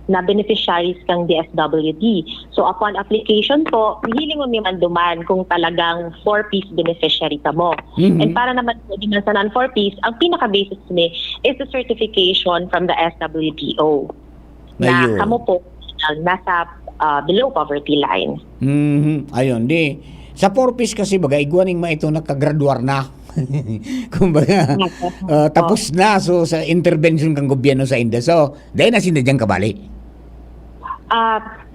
na beneficiaries kang DSWD. So upon application po, hiling mo man duman kung talagang 4-piece beneficiary ka mo. And para naman po din sa non-4-piece, ang pinaka-basis ni is the certification from the SWDO. Na kamo po nasa below poverty line. Ayun, di. Sa 4-piece kasi bagay, iguaning ito nakagraduar na. Kumbaga, tapos na so sa intervention kang gobyerno sa India. So, dahil na sinadyang kabali.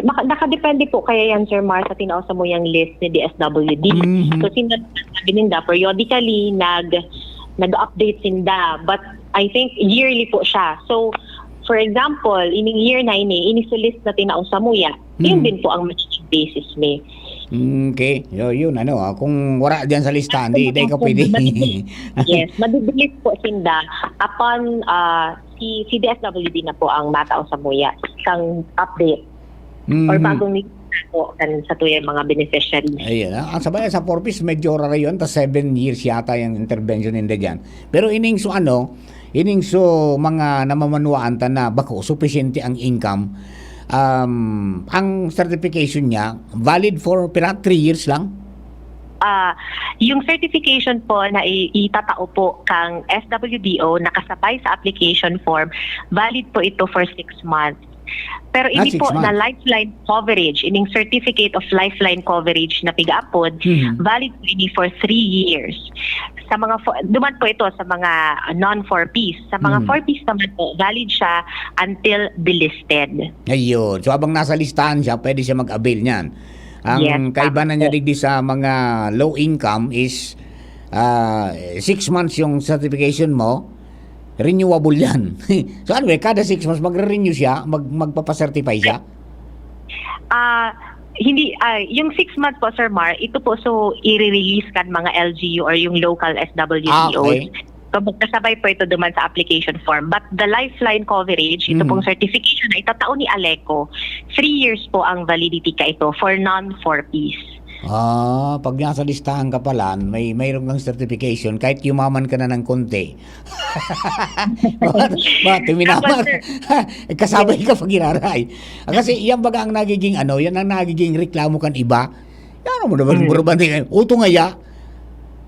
Nakadepende po kaya yan, Sir Mar, sa tinaw sa muyang list ni DSWD. So, sinasabi ninda, periodically nag-update sinda. But I think yearly po siya. So, for example, ining year na inisulis na tinaw sa muya, yun din po ang basis me. Okay. Yun, kung wala dyan sa listahan, di ka pwede. Yes, madibilis po sinda upon si DSWD na po ang matao sa muya kang update or bagong po sa tuyang mga beneficiaries. Ayun, ang sabay sa 4-piece medyo rara yun, tas 7 years yata yung intervention nila dyan. Pero ining mga namamanuaan ta na bako sufficiente ang income, ang certification niya valid for 3 years lang. Yung certification po na itatao po kang SWDO nakasabay sa application form, valid po ito for 6 months. Pero ini po na lifeline coverage, ining certificate of lifeline coverage na pigaapod, valid po ini for 3 years. Sa mga duman po ito sa mga non-4-piece. Sa mga 4-piece naman po, valid siya until delisted. Ayun. So habang nasa listahan siya, pwede siya mag-avail niyan. Ang Yes, kaibahan niya digdi sa mga low income is 6 months yung certification mo, renewable yan. So anyway, kada 6 months magre-renew siya, magpapacertify siya. Hindi yung 6 months po, Sir Mar, ito po so i-release kan mga LGU or yung local SWDOs. Okay. So magkasabay po ito duman sa application form. But the lifeline coverage, ito pong certification ay tatao ni Aleco. 3 years po ang validity ka ito for non-4Ps. Pag nasa listahan ka pala, mayroon kang certification kahit yumaman ka na ng konti. Bakit minaman? Kasabay ka pag ginaray. Kasi yan baga ang nagiging yan ang nagiging reklamo kan iba. Yan mo naman, burubante. Uto nga ya.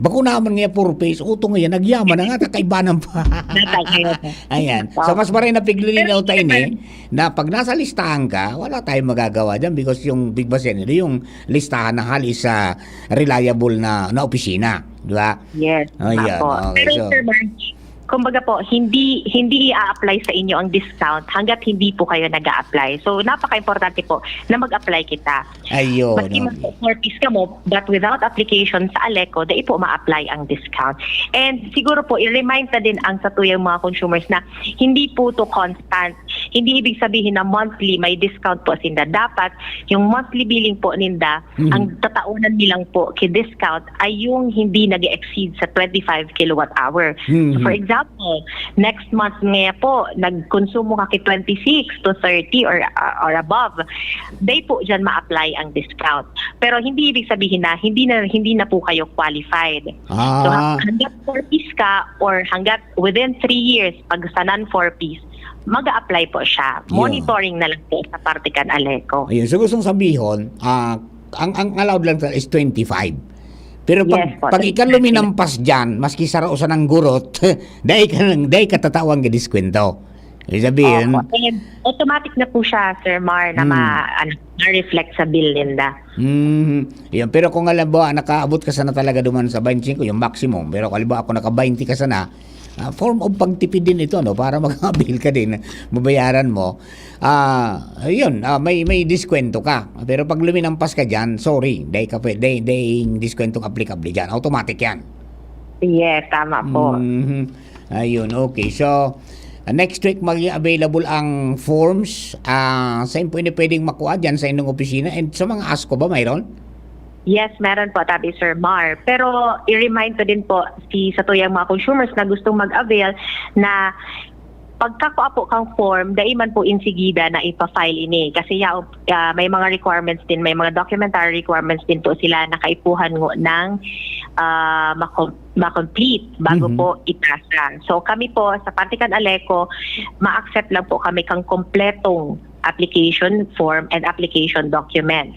Bako naman nga purpose, uto nga yan, nagyaman na nga, kakaibanan pa. Ayan. So, mas maray na piglilinaw tayo na pag nasa listahan ka, wala tayong magagawa dyan because yung Big Boss yan, yung listahan na halis sa reliable na opisina. Di ba? Yes. Ayan. Okay, Pero Sir Mark, kumbaga po, hindi i-apply sa inyo ang discount hanggat hindi po kayo nag-a-apply. So, napaka-importante po na mag-apply kita. Ayun. Maski mag-4Ps ka mo, but without application sa Aleco, dahil po ma-apply ang discount. And siguro po, i-remind na din ang satuyang mga consumers na hindi po to constant. Hindi ibig sabihin na monthly may discount po sinda. Dapat yung monthly billing po ninda, ang tataunan nilang po ki-discount ay yung hindi nag-exceed sa 25 kilowatt hour. So for example, next month nga po, nagkonsumo ka ki 26 to 30 or above, they po dyan ma-apply ang discount. Pero hindi ibig sabihin na hindi na po kayo qualified. So hanggat 4Ps ka or hanggat within 3 years, pag sa non-4Ps, mag-a-apply po siya. Monitoring na lang po sa Partikan Aleco. Ayun. So gustong sabihin, ang allowed lang is 25. Pero pag ikaw luminampas dyan, maski sa rausan ng gurot, dahil ka tatawang gadiskwento. Ibig sabihin, and automatic na po siya, Sir Mar, na ma-reflect sa bill ninda. Yan. Pero kung alam mo, nakaabot ka sana talaga duman sa 25, yung maximum. Pero kung alam mo, ako naka-20 ka sana, form of pagtipid din ito, no, para mag-avail ka din, babayaran mo. May diskwento ka. Pero pag luminampas ka dyan, sorry, dahil diskwentong applicable dyan. Automatic yan. Yes, tama po. Ayun, okay. So, next week mag-available ang forms. Saan po pwedeng makuha dyan sa inyong opisina? And sa mga ASCO ba mayroon? Yes, meron po, tabi Sir Mar. Pero i-remind ko din po sa tuyang mga consumers na gustong mag-avail na pagkakuha po kang form, daiman po insigida na ipa-file ini. Kasi may mga requirements din, may mga documentary requirements din po sila na kaipuhan ng ma-complete bago po ipasa. So kami po sa Partikan Aleco, ma-accept lang po kami kang kompletong application form and application documents.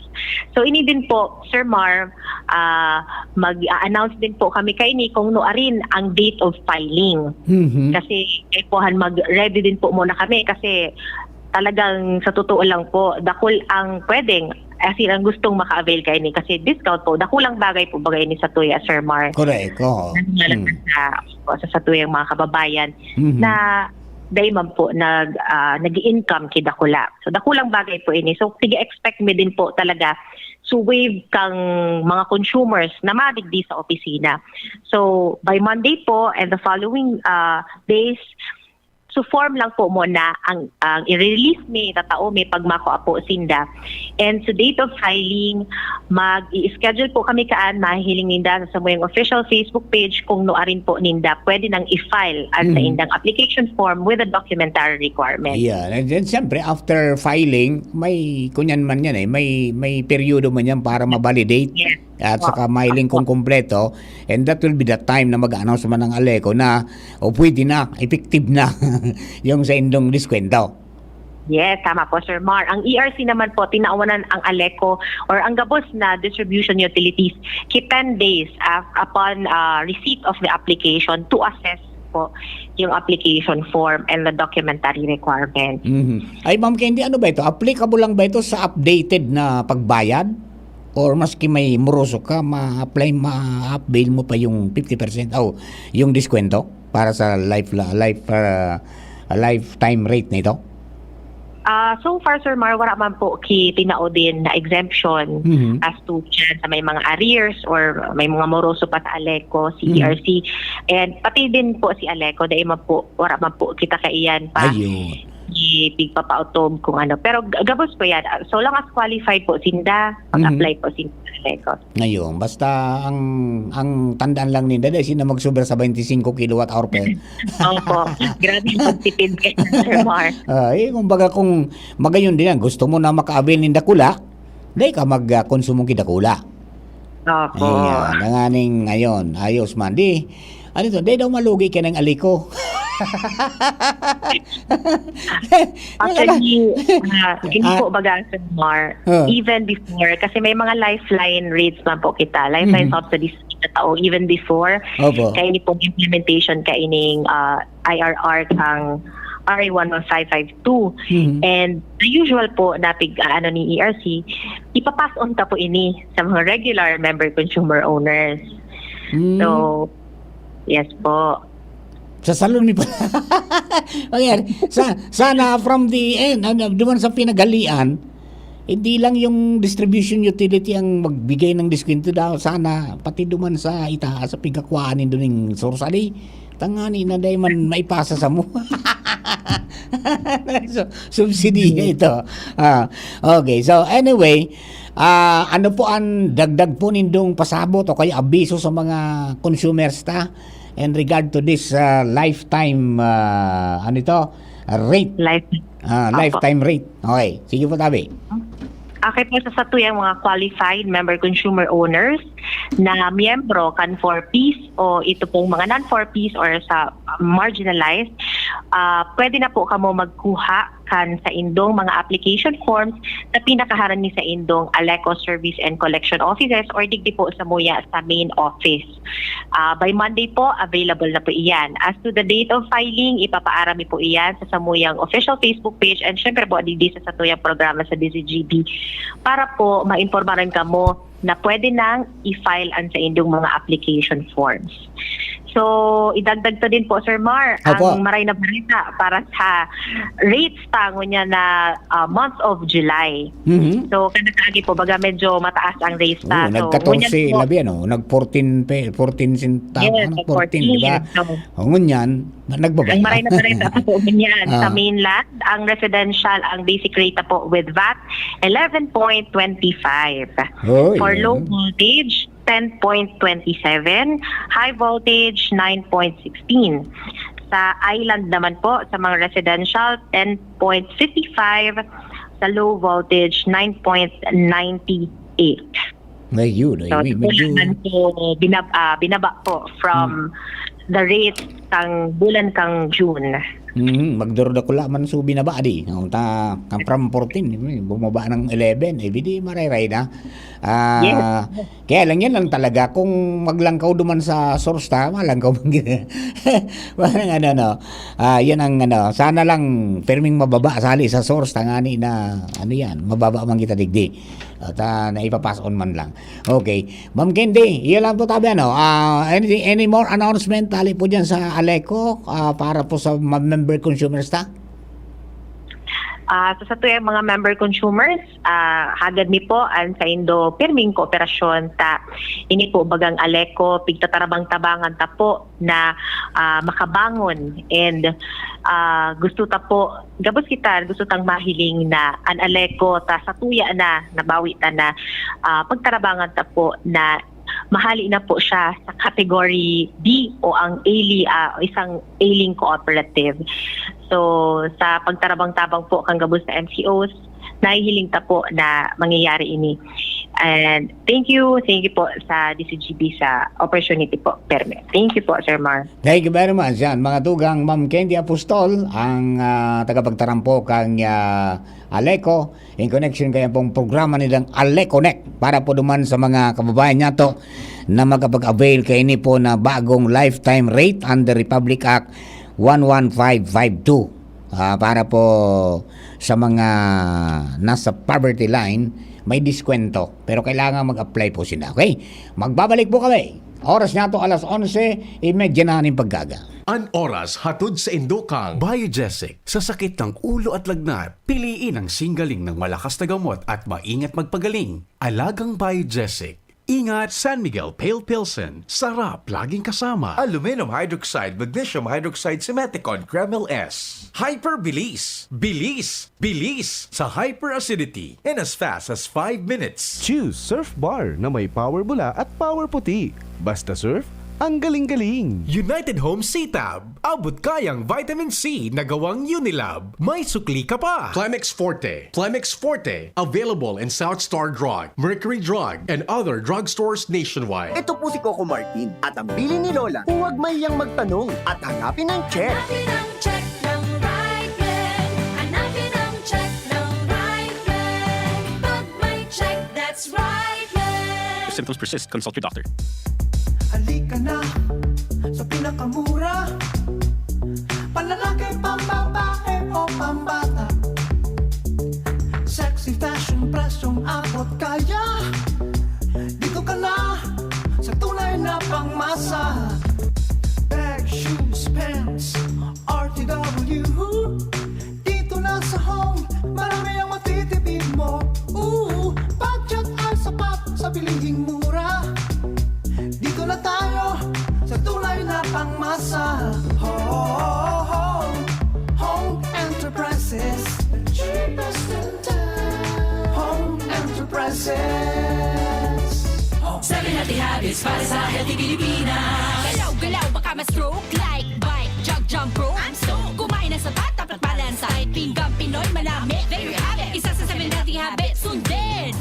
So ini din po, Sir Mar, mag-announce din po kami kay ni kung noarin ang date of filing. Kasi kaipuhan mag-ready din po muna kami kasi talagang sa totoo lang po, dakol ang pwedeng as in ang gustong maka-avail kay ni kasi discount po, dakulang bagay po bagay ni sa tuya, Sir Mar. Correct. Sa satuyang mga kababayan na dayman po nag-income kay dakula. So dakulang bagay po ini. So sige, expect me din po talaga wave kang mga consumers na madigdi sa opisina. So by Monday po and the following days, so form lang po muna ang i-release may tatao may pagmakuha po sinda. And sa date of filing, mag-i-schedule po kami kaan mahihiling ninda sa muyang official Facebook page kung noarin po ninda pwede nang i-file at sa indang application form with a documentary requirement. Yeah, and then siyempre after filing, may kunyan man yan may periodo man yan para ma-validate. Yes. At saka mailing kung kompleto, and that will be the time na mag-announce man ng Aleco na pwede na, effective na yung sa indong diskwento. Yes, tama po, Sir Mar. Ang ERC naman po, tinaawanan ang Aleco or ang gabos na distribution utilities 10 days upon receipt of the application to assess po yung application form and the documentary requirements. Ay, Ma'am Candy, ano ba ito? Applicable lang ba ito sa updated na pagbayad? Or maski may moroso ka, ma-apply, ma-upbail mo pa yung 50% o yung diskwento para sa lifetime rate nito? So far, Sir Mar, wala man po tinao din na exemption as to dyan sa may mga arrears or may mga moroso pa sa Aleco, si ERC. And pati din po si Aleco, dahil man po, wala man po kita kaiyan pa. Ayun. Pigpapa-autom kung ano. Pero gabos po yan. So long as qualified po sinda, pag-apply po sinda sa Aleco. Ngayon, basta ang tandaan lang nila dahil sina magsobra sa 25 kilowatt-hour per. Opo. Grabe yung pagtipid kayo, Sir Mar. Kumbaga kung magayon din yan, gusto mo na maka-avail ng dakula, dahil ka mag-konsumo kidakula. Opo. Ayan, nanganing ngayon, ayos man. Di, ano to, dahil daw malugi ka ng Aliko. Actually, hindi po baga, Sir Mar, even before, kasi may mga lifeline rates man po kita, lifeline subsidies kita tao, even before, kaya hindi po implementation kaining IRR kang RA 11552. And the usual po na ni ERC, ipapass on ta po ini sa mga regular member consumer owners. So, yes po. Sa salon mi pa. Okay, sana from the end, duman sa pinagalian, hindi lang yung distribution utility ang magbigay ng diskwento daw. Sana pati duman sa itaas sa pigakwaanin doon ng sorsali. Tangani na day man maipasa sa mo. So, subsidiya ito. Okay, so anyway, ano po ang dagdag po nindong pasabot o kaya abiso sa mga consumers ta in regard to this lifetime rate? Lifetime rate. Okay, sige po tabi. Okay po sa tuyang mga qualified member consumer owners na miyembro kan 4Ps o ito pong mga non-4Ps or sa marginalized, pwede na po kamo magkuha kan sa indong mga application forms na pinakaharan ni sa indong Aleco Service and Collection Offices or digdi po sa muya sa main office. By Monday po, available na po iyan. As to the date of filing, ipapaarami po iyan sa samuyang official Facebook page and syempre po digdi sa satuyang programa sa DZGB para po ma-informaran kamo na pwede nang i-file ang sa indong mga application forms. So, idagdag to din po, Sir Mar, ang maray na balita para sa rates tango niya na month of July. So, kanakagi po, baga medyo mataas ang rates ta. Nag-14 labi, nag-14 centavos, 14, diba? Ngunyan, nagbaba. Ang maray na balita po ganyan. Sa mainland, ang residential, ang basic rate po with VAT, 11.25. For low voltage, 10.27, high voltage 9.16. Sa island naman po, sa mga residential 10.55, sa low voltage 9.98. Ayun, so, binaba po from the rate kang bulan kang June. Magdurda ko man so binaba di. From 14 bumaba ng 11 di maray-ray na. Kaya lang yan lang talaga kung maglangkaw duman sa source ta, malangkaw parang yan ang sana lang firming mababa sali sa source tangani na yan mababa man kita digdi at naipapass on man lang. Okay, Ma'am Candy, iyan lang po tabi any more announcement tali po dyan sa Aleco para po sa member consumers ta? So sa tuyang mga member consumers, hagad mi po ang sa indo pirming kooperasyon ta ini po bagang Aleco pigtatarabang-tabangan ta po na makabangon and gusto ta po gabos kita gusto tang mahiling na an Aleco ta sa tuya na nabawi ta na pagtarabangan ta po na mahali na po siya sa category D o ang isang ailing cooperative. So sa pagtarabang-tabang po kang gabos na MCOs, nahihiling ta po na mangyayari ini. And thank you po sa DCGB sa opportunity po, permit. Thank you po, Sir Mar. Thank you very much. Yan, mga tugang Ma'am Candy Apostol, ang tagapagtarampo kang Aleco in connection kaya pong programa nilang AleConnect para po duman sa mga kababayan niya to na magkapag-avail kayo ni po na bagong lifetime rate under Republic Act 11552 para po sa mga nasa poverty line may diskwento pero kailangan mag-apply po sila. Okay? Magbabalik po kami Oras nga to alas 11, imedya na ng paggaga. An oras hatod sa Indokang Biogesic. Sa sakit ng ulo at lagnat, piliin ang singgaling ng malakas na gamot at maingat magpagaling. Alagang Biogesic. Ingat, San Miguel Pale Pilsen. Sarap laging kasama. Aluminum hydroxide, magnesium hydroxide, Simeticon, Kreml S. Hyperbilis. Bilis. Bilis sa hyperacidity. In as fast as 5 minutes. Choose Surf Bar na may power bula at power puti. Basta surf, ang galing-galing. United Home C-Tab. Abot kayang vitamin C na gawang Unilab. May sukli ka pa. Climex Forte. Climex Forte. Available in South Star Drug, Mercury Drug, and other drugstores nationwide. Ito po si Coco Martin at ang bili ni Lola, huwag mayang magtanong at hanapin ang check. Hanapin ang check ng Brightlen. Hanapin ang check ng Brightlen. Pag may check, that's Brightlen. If symptoms persist, consult your doctor. Halika na sa pinakamura, panlalaki, pambabae o pambata. Sexy fashion, presyong abot kaya. Dito ka na sa tunay na pangmasa. Bag, shoes, pants, RTW. Dito na sa home, marami ang matitipid mo. Budget ay sapat sa bilihing mura. Dito na tayo sa tunay na pangmasa. Home Enterprises, the cheapest in town. Home Enterprises. 7 healthy habits para sa healthy Pilipinas. Galaw-galaw baka ma-stroke. Like bike, jog, jump rope. I'm stoked. Kumain ng sapat, dapat balance. Kahit pinggang Pinoy, manami. There you have it. Isa sa 7 healthy habits, sundin.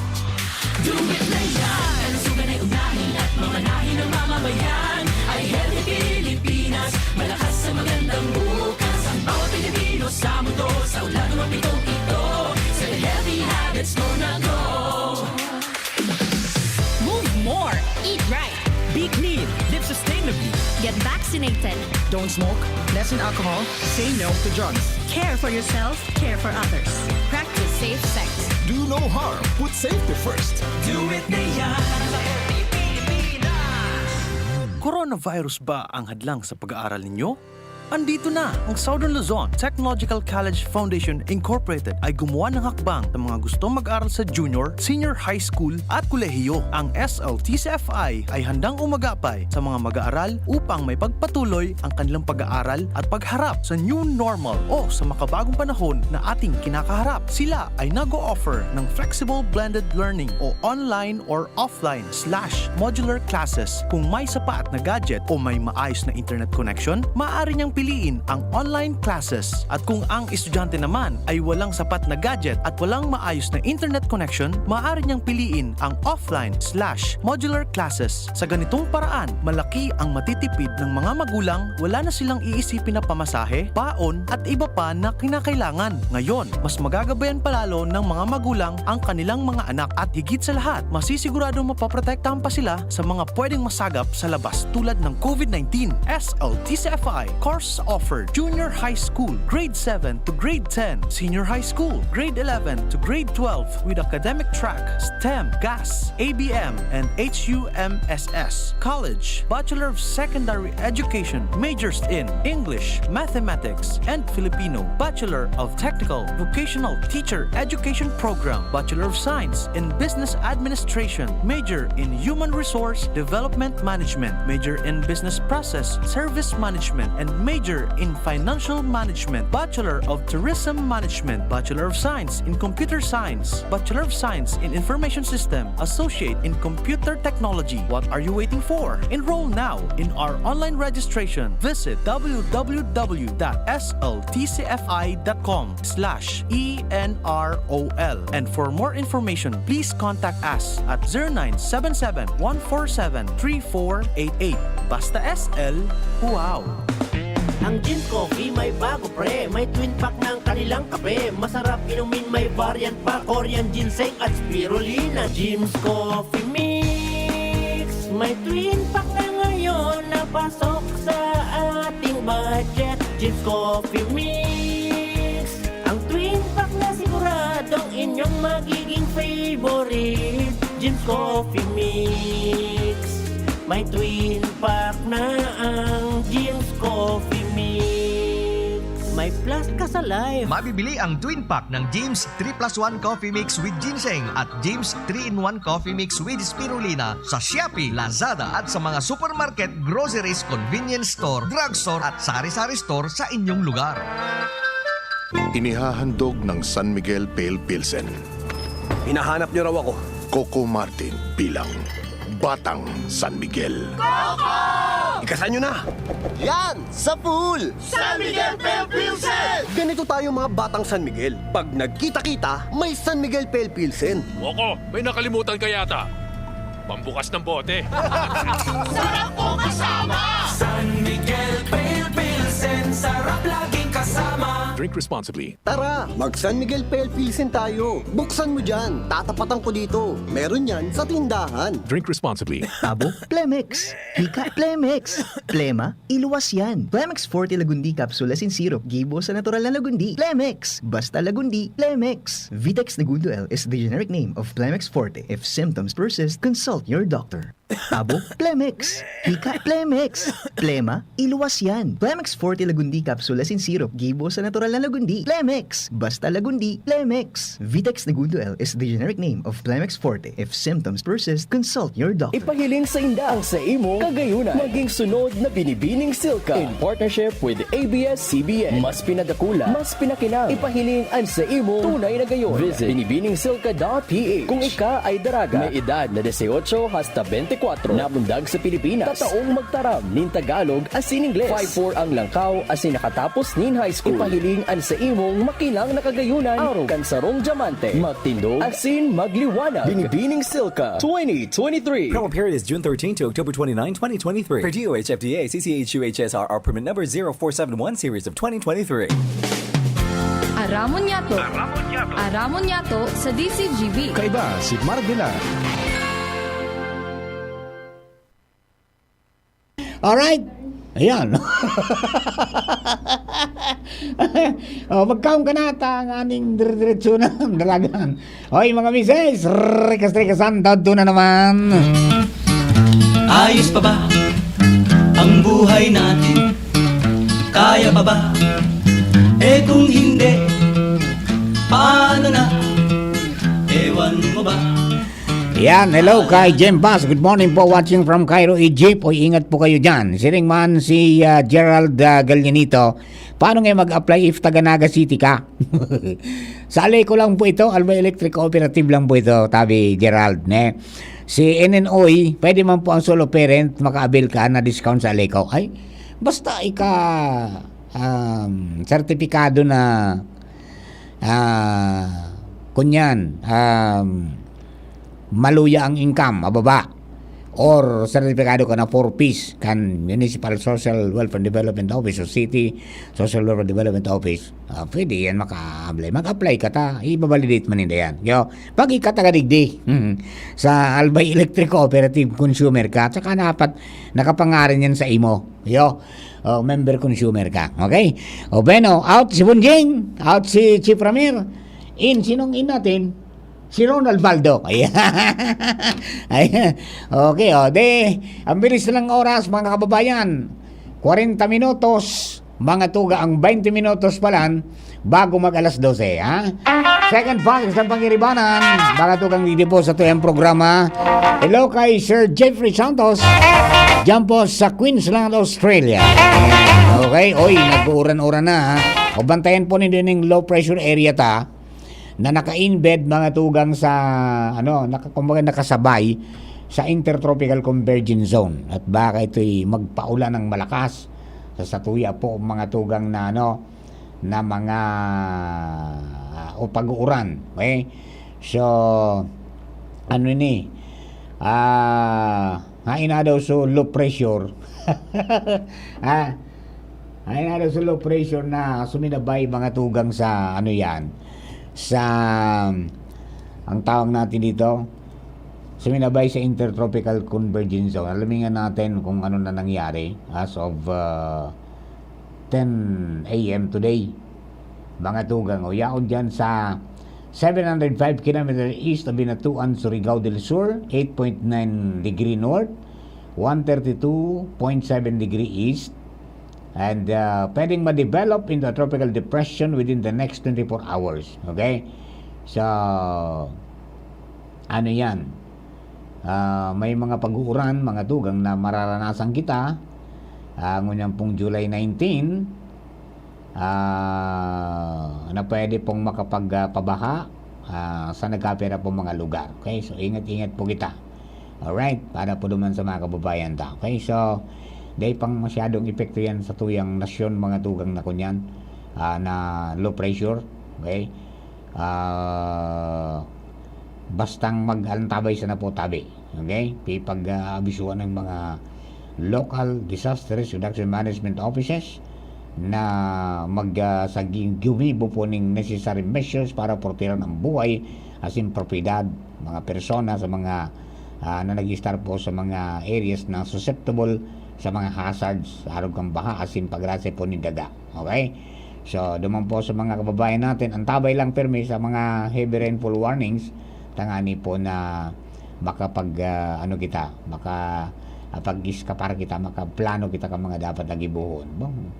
Do it na yan. Kalusugan ay unahin at mamanahin ng mamamayan. Ay healthy Pilipinas, malakas sa magandang bukas. Ang bawat Pilipino sa mundo, sa ulan ng pitong ito. 7 healthy habits mo na go. Move more, eat right, Be clean, live sustainably. get vaccinated, Don't smoke, lessen alcohol, say no to drugs. care for yourself, care for others. Practice safe sex. Do no harm. Put safety first. Do it na yan. Coronavirus ba ang hadlang sa pag-aaral ninyo? Andito na ang Southern Luzon Technological College Foundation Incorporated ay gumawa ng hakbang sa mga gustong mag-aral sa junior, senior high school at kolehiyo. Ang SLTCFI ay handang umagapay sa mga mag-aaral upang may pagpatuloy ang kanilang pag-aaral at pagharap sa new normal o sa makabagong panahon na ating kinakaharap. Sila ay nag-o-offer ng flexible blended learning o online or offline/modular classes. Kung may sapat na gadget o may maayos na internet connection, maaari niyang piliin ang online classes. At kung ang estudyante naman ay walang sapat na gadget at walang maayos na internet connection, maaari niyang piliin ang offline/modular classes. Sa ganitong paraan, malaki ang matitipid ng mga magulang, wala na silang iisipin na pamasahe, baon at iba pa na kinakailangan. Ngayon, mas magagabayan palalo ng mga magulang ang kanilang mga anak at higit sa lahat, masisiguradong mapaprotektahan pa sila sa mga pwedeng masagap sa labas tulad ng COVID-19. SLTCFI course offered junior high school, grade 7 to grade 10, senior high school, grade 11 to grade 12 with academic track, STEM, GAS, ABM, and HUMSS. College, Bachelor of Secondary Education, majors in English, Mathematics, and Filipino. Bachelor of Technical Vocational Teacher Education Program, Bachelor of Science in Business Administration, major in Human Resource Development Management, major in Business Process Service Management, and major in Financial Management, Bachelor of Tourism Management, Bachelor of Science in Computer Science, Bachelor of Science in Information System, Associate in Computer Technology. What are you waiting for? Enroll now in our online registration. Visit www.sltcfi.com/ENROL. And for more information, please contact us at 0977-147-3488. Basta SL, wow! Ang Jeans Coffee may bago pre, may twin pack ng kanilang kape. Masarap inumin, may variant pa, Korean ginseng at spirulina. Jeans Coffee Mix, may twin pack na ngayon na pasok sa ating budget. Jeans Coffee Mix, ang twin pack na siguradong inyong magiging favorite. Jeans Coffee Mix, May twin pack na ang Jim's Coffee Mix. May plus ka sa life. Mabibili ang twin pack ng James 3+1 Coffee Mix with Ginseng at James 3-in-1 Coffee Mix with Spirulina sa Shopee, Lazada at sa mga supermarket, groceries, convenience store, drugstore at sari-sari store sa inyong lugar. Inihahandog ng San Miguel Pale Pilsen. Hinahanap niyo raw ako. Coco Martin bilang Batang San Miguel. Ikasan nyo na! Yan! Sa pool! San Miguel Pale Pilsen! Ganito tayo mga batang San Miguel. Pag nagkita-kita, may San Miguel Pale Pilsen. Woko, may nakalimutan ka yata. Pambukas ng bote. Sarap ko kasama! San Miguel Pale Pilsen, sarap laging kasama. Drink responsibly. Tara, mag San Miguel Pale Pilsen tayo. Buksan mo dyan. Tatapatan ko dito. Meron yan sa tindahan. Drink responsibly. Tabo, Plemex. Hika, Plemex. Plema, iluwas yan. Plemex Forte Lagundi Capsule in Syrup. Gibo sa natural na Lagundi. Plemex. Basta Lagundi, Plemex. Vitex Negundo L is the generic name of Plemex Forte. If symptoms persist, consult your doctor. Tabo, Plemex. Hika, Plemex. Plema, iluwas yan. Plemex Forte Lagundi Capsule in Syrup. Gibo sa natural na Lagundi. Plemex. Basta Lagundi, Plemex. Vitex Negundo L is the generic name of Plemex Forte. If symptoms persist, consult your doctor. Ipahiling sa indaang sa imo kagayunan. Maging sunod na binibining silka in partnership with ABS-CBN. Mas pinadakula, mas pinakinang. Ipahiling ang sa imo tunay na gayon. Visit binibiningsilka.ph. Kung ika ay daraga, may edad na 18 hasta 24, napundag sa Pilipinas, tataong magtaram nin Tagalog asin Ingles, 5'4 ang langkaw asin nakatapos nin high school. Ipahiling ang sa imong makilang nakagayunan, araw kansarong diamante, magtindog asin magliwanag. Binibining Silka 2023. Promo period is June 13 to October 29, 2023. Per DOH, FDA, CCH, UHSRR permit number 0471 series of 2023. Aramon Yato. Aramon Yato sa DCGB. Kaiba si Marvila. Alright. Ayan. Magkaon ka na ta ang aning diretso na dalagan. Hoy mga mises, rekas-rekasan, doon na naman. Ayos pa ba ang buhay natin? Kaya pa ba? Eh kung hindi, paano na? Ewan mo ba? Yan, hello kay Jem Bass. Good morning po, watching from Cairo, Egypt. O ingat po kayo dyan. Siring man si Gerald Gallianito. Paano ngayon mag-apply if taga Naga City ka? Sa alay ko lang po ito, Albay Electric Cooperative lang po ito, tabi Gerald. Ne? Si NNOI, pwede man po ang solo parent, maka-avail ka na discount sa alay ko. Ay, basta ika sertifikado na kunyan, maluya ang income, mababa, or sertifikado ka na 4-piece kan Municipal Social Welfare Development Office o City Social Welfare Development Office, pwede yan maka-apply. Mag-apply ka ta, i-validate man nila yan. Yo, pag ikatagadigdi sa Albay Electric Cooperative consumer ka, tsaka dapat nakapangarin yan sa imo. Yo, member consumer ka. Okay? O Beno, out si Bunjing, out si Chief Ramir, sinong in natin? Si Ronald Baldo. Ayan. Ayan. Okay, ang bilis na ng oras, mga kababayan. 40 minutos, mga tuga, ang 20 minutos pa lang, bago mag alas 12, ha? Second phase ng pangiribanan, mga tugang video po sa tuyang programa. Hello kay Sir Jeffrey Santos, dyan po sa Queensland, Australia. Okay, nag-uuran-uran na, ha? O bantayan po ninyo yung low pressure area ta, na naka-embed mga tugang sa nakasabay sa Intertropical Convergence Zone, at baka ito'y magpaulan ng malakas sa satuya po mga tugang na na mga pag-uuran. Okay? So hain daw so low pressure hain daw so low pressure na suminabay mga tugang sa sa ang tawag natin dito, suminabay sa Intertropical Convergence Zone. Alamin natin kung ano na nangyari as of 10 a.m. today. Mga tugang, yaon dyan sa 705 km east of Binatuan, Surigao del Sur, 8.9 degree north, 132.7 degree east, and pwedeng ma-develop into a tropical depression within the next 24 hours. Okay? So, ano yan? May mga pag-uuran, mga dugang na mararanasan kita ngunyan pong July 19 na pwede pong makapagpabaha sa nagkapira pong mga lugar. Okay? So, ingat-ingat po kita. Alright? Para po naman sa mga kababayan ta. Okay? So, dahil pang masyadong epekto yan sa tuyang nasyon, mga tugang na kunyan na low pressure. Okay? Bastang mag-alantabay sa napotabi. Okay? Pipag-abisuan ng mga local disaster reduction management offices na gumibo po ng necessary measures para protektahan ang buhay as in propiedad, mga persona sa mga na nag-start po sa mga areas na susceptible sa mga hazards, arog kang baha, asin pagrase po ni daga. Okay? So, duman po sa mga kababayan natin, antabay lang permi sa mga heavy rainfall warnings, tangani po na makapag, pag-iskapar kita, makaplano kita ka mga dapat nagibuhon.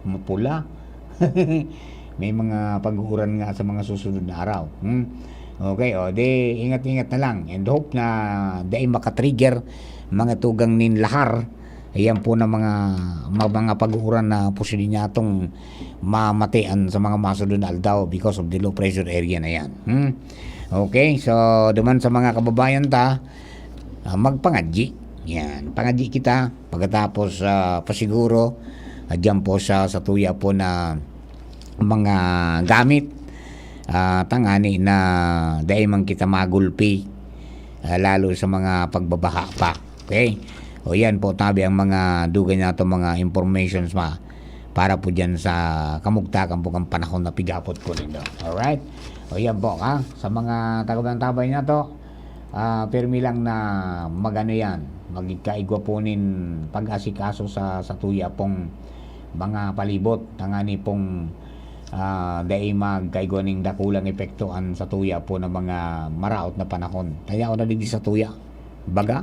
Mapula. May mga pag-uuran nga sa mga susunod na araw. Okay, di ingat-ingat na lang and hope na dahil makatrigger mga tugang nin lahar. Ayan po na mga pag-uuran na posible niya itong mamatian sa mga masunod na aldaw because of the low pressure area na yan. Okay, so duman sa mga kababayan ta, magpangadji. Yan, pangadji kita pagkatapos pasiguro dyan po sa tuya po na mga gamit. Tangani na dahil man kita magulpi lalo sa mga pagbabaha pa. Okay? O yan po tabi ang mga dugay na ito mga informations para po dyan sa kamugtakan po kang panahon na pigapot ko nito. Alright? O yan po sa mga tagabang-tabay na to, permi lang na magano yan, magkaigwa po nin pag-asikaso sa tuya pong mga palibot. Tangani pong dahil magkaigo ng dakulang epektoan sa tuya po ng mga maraot na panahon. Kaya ako naligdi sa tuya. Baga,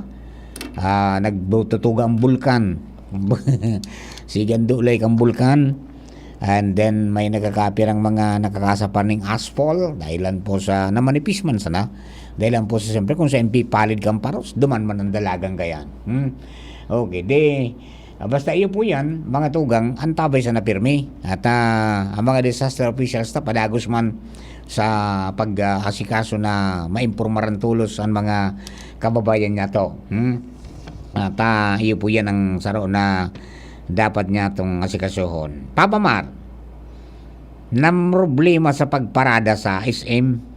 nagtutuga ang bulkan. Sigandulay kang bulkan. And then may nagkakapirang mga nakakasapan ng asphalt. Dahilan po sa namanipis man sana. Dahilan po sa siyempre kung sa MP palid kang paros, duman man ang dalagang gayan. Okay, basta iyo po yan, mga tugang, antabay sa napirmi. At ang mga disaster officials na padagos man sa pag-asikaso na maimpormaran tulos ang mga kababayan niya to. At iyo po yan ang saro na dapat niya itong asikasohon. Papa Mar, nam problema sa pagparada sa SM.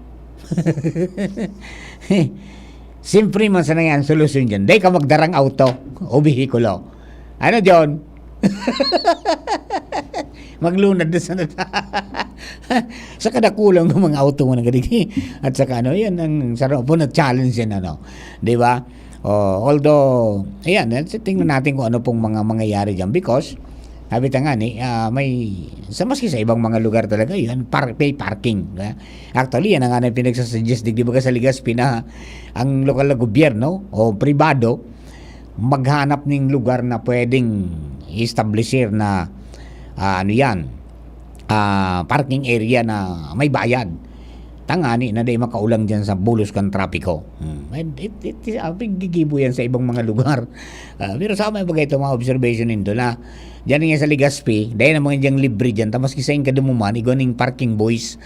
Siyempre man sana yan, solusyon dyan. Day ka magdarang auto o bihikulo. Ano John? Maglunad na sa sa kadakulang ng mga auto mo na ganito. At saka yan ang sarap po na challenge yan, di ba? Although ayan, tingnan natin kung ano pong mga mangyayari dyan because sabi nga may maski sa ibang mga lugar talaga yan pay parking. Actually yan ang nga pinagsasuggest di ba sa Legazpi na ang lokal na gobyerno o pribado maghanap ng lugar na pwedeng i-establisher na parking area na may bayad. Tangani na day makaulang dyan sa bulos kang trapiko. Gigibo yan sa ibang mga lugar. Pero sa may bagay ito mga observation nito na dyan nga sa Legazpi, dahil na mga dyang libre dyan, tamas kisayin ka dumuman, iganing parking boys.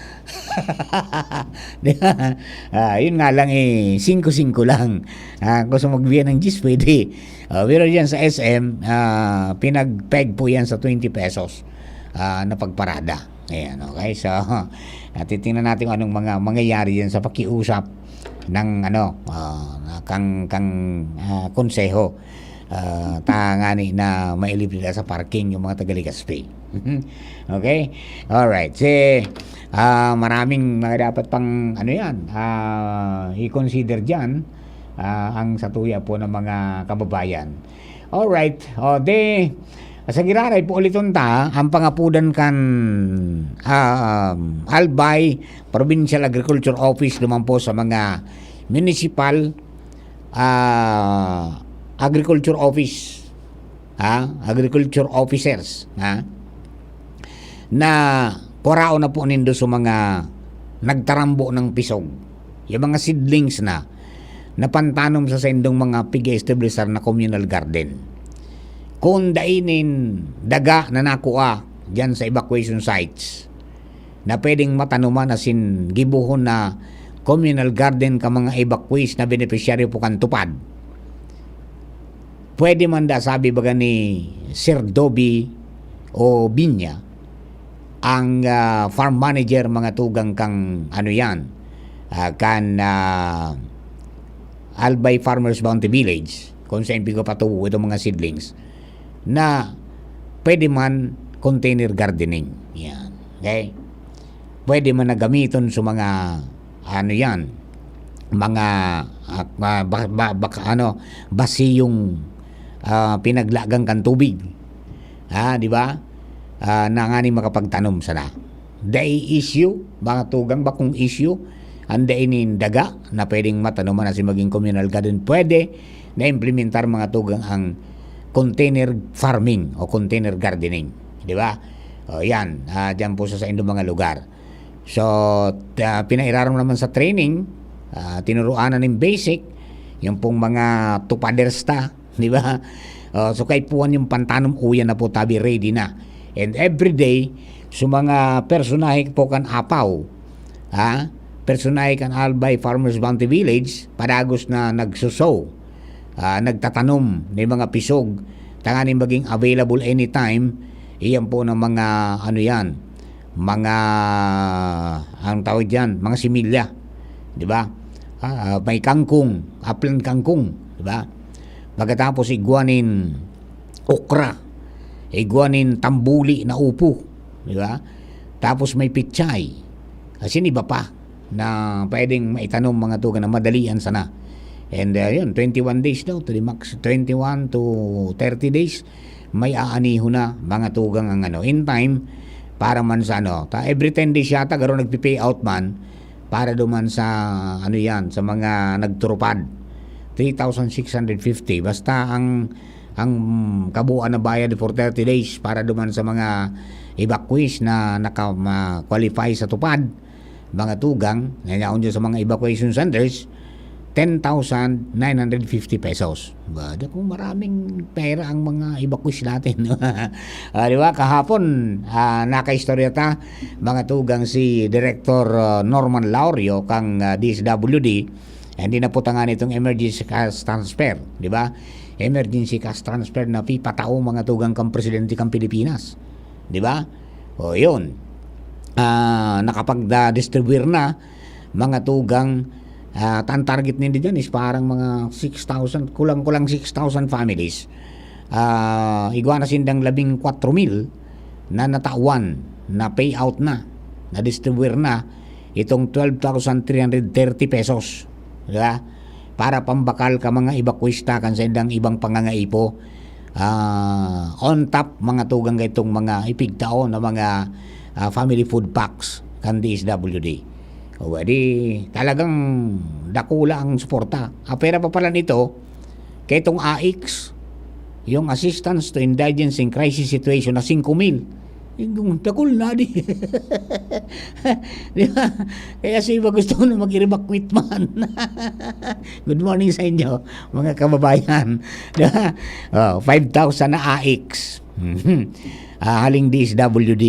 Yun nga lang 5-5 lang. Kung sumagbiyan ng GIS, pwede. Pero dyan sa SM, pinag-peg po yan sa 20 pesos na pagparada. Ayan, okay. So, titingnan natin anong mga mangyayari yan sa pakiusap ng konseho. Tangani na mailip nila sa parking yung mga taga-Legazpi. Okay? Alright. Maraming mga dapat pang i-consider dyan ang satuya po ng mga kababayan. Alright. Sa Giraray po uliton ang pangapudan kan Albay Provincial Agriculture Office naman po sa mga municipal agriculture office agriculture officers, na kurao na po nindo sa mga nagtarambo ng pisog, yung mga seedlings na napantanom sa sendong mga pig-establisher na communal garden. Kung dainin daga na nakuha dyan sa evacuation sites na pwedeng matanuman na gibuhon na communal garden ka mga evacuees na beneficiary po kan tupad, pwede man da sabi baga ni Sir Dobby o Binya, ang farm manager mga tugang kang Albay Farmers Bounty Village, kung saan pigo patuwo itong mga seedlings, na pwede man container gardening. Yan. Okay? Pwede man na gamiton sa mga mga basiyong pinaglagang kan tubig. Di ba? Na nga ni makapagtanom sana. Day issue, mga tugang bakong issue, ang dainin daga na pwedeng matanuman na si maging communal garden, pwede na implementar mga tugang ang container farming o container gardening. Di ba? Yan, dyan po sa inyong mga lugar. So, pinairaran naman sa training, tinuruan na ng basic, yung pong mga tupaders ta, di ba? So, kay puwan yung pantanom uyan na po tabi ready na. And every day, so mga personahe po kan apaw, personahe kan Albay Farmers Bounty Village, padagos na nagsusow, nagtatanom ng mga pisog, tanganin maging available anytime, iyan po ng mga mga ang tawag dyan, mga similya, di ba? May kangkong, upland kangkong, di ba? Pagkatapos iguanin okra, iguanin tambuli na upo, di ba? Tapos may pichay, kasi iba pa na pwedeng maitanom mga tuga na madalian sana. And yun, 21 days daw to the max, 21 to 30 days may aaniho na mga tugang ang in time para man sa every 10 days yata garo nagpi-pay out man para duman sa sa mga nagturupad 3,650 basta ang kabuuan na bayad for 30 days para duman sa mga evacuees na naka-qualify sa tupad, mga tugang ngayon dyan sa mga evacuation centers, 10,950 pesos. Bada kung maraming pera ang mga evacuees natin. Di ba? Kahapon, nakaistorya ta, mga tugang si Director Norman Laurio kang DSWD, hindi na po tangan itong emergency cash transfer. Di ba? Emergency cash transfer na pipatao mga tugang kang presidente kang Pilipinas. Di ba? O yun. Nakapag-distribuir na mga tugang ang target nindi dyan is parang mga 6,000, kulang-kulang 6,000 families. Igwa na sindang 14,000 na natawan, na payout na distribuir na itong 12,330 pesos. Diba? Para pambakal ka mga evacuista kan sindang ibang pangangaipo. On top mga tugang itong mga ipigtao na mga family food packs kan DSWD. O di talagang dakula ang suporta. Pera pa pala nito kay itong AIX, yung Assistance to Indigents in Crisis Situation na 5,000. Yung dakul na di. Di ba? Kaya si iba gusto na mag-evacuate man. Good morning sa inyo mga kababayan. Di ba? 5,000 na AIX. Haling DSWD.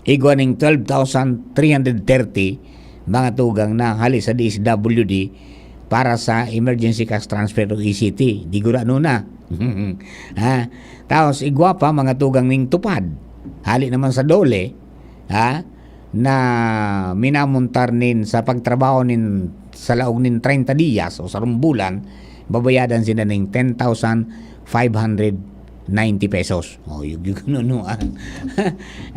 Iguaning 12,330 mga tugang na hali sa DSWD para sa emergency cash transfer o ECT. Digura na. Tapos igwa pa mga tugang ning tupad. Hali naman sa dole na minamuntar nin sa pagtrabaho nin sa laog nin 30 dias o sa rumbulan, babayadan sila ning 10,590 pesos. O, yung gano'n.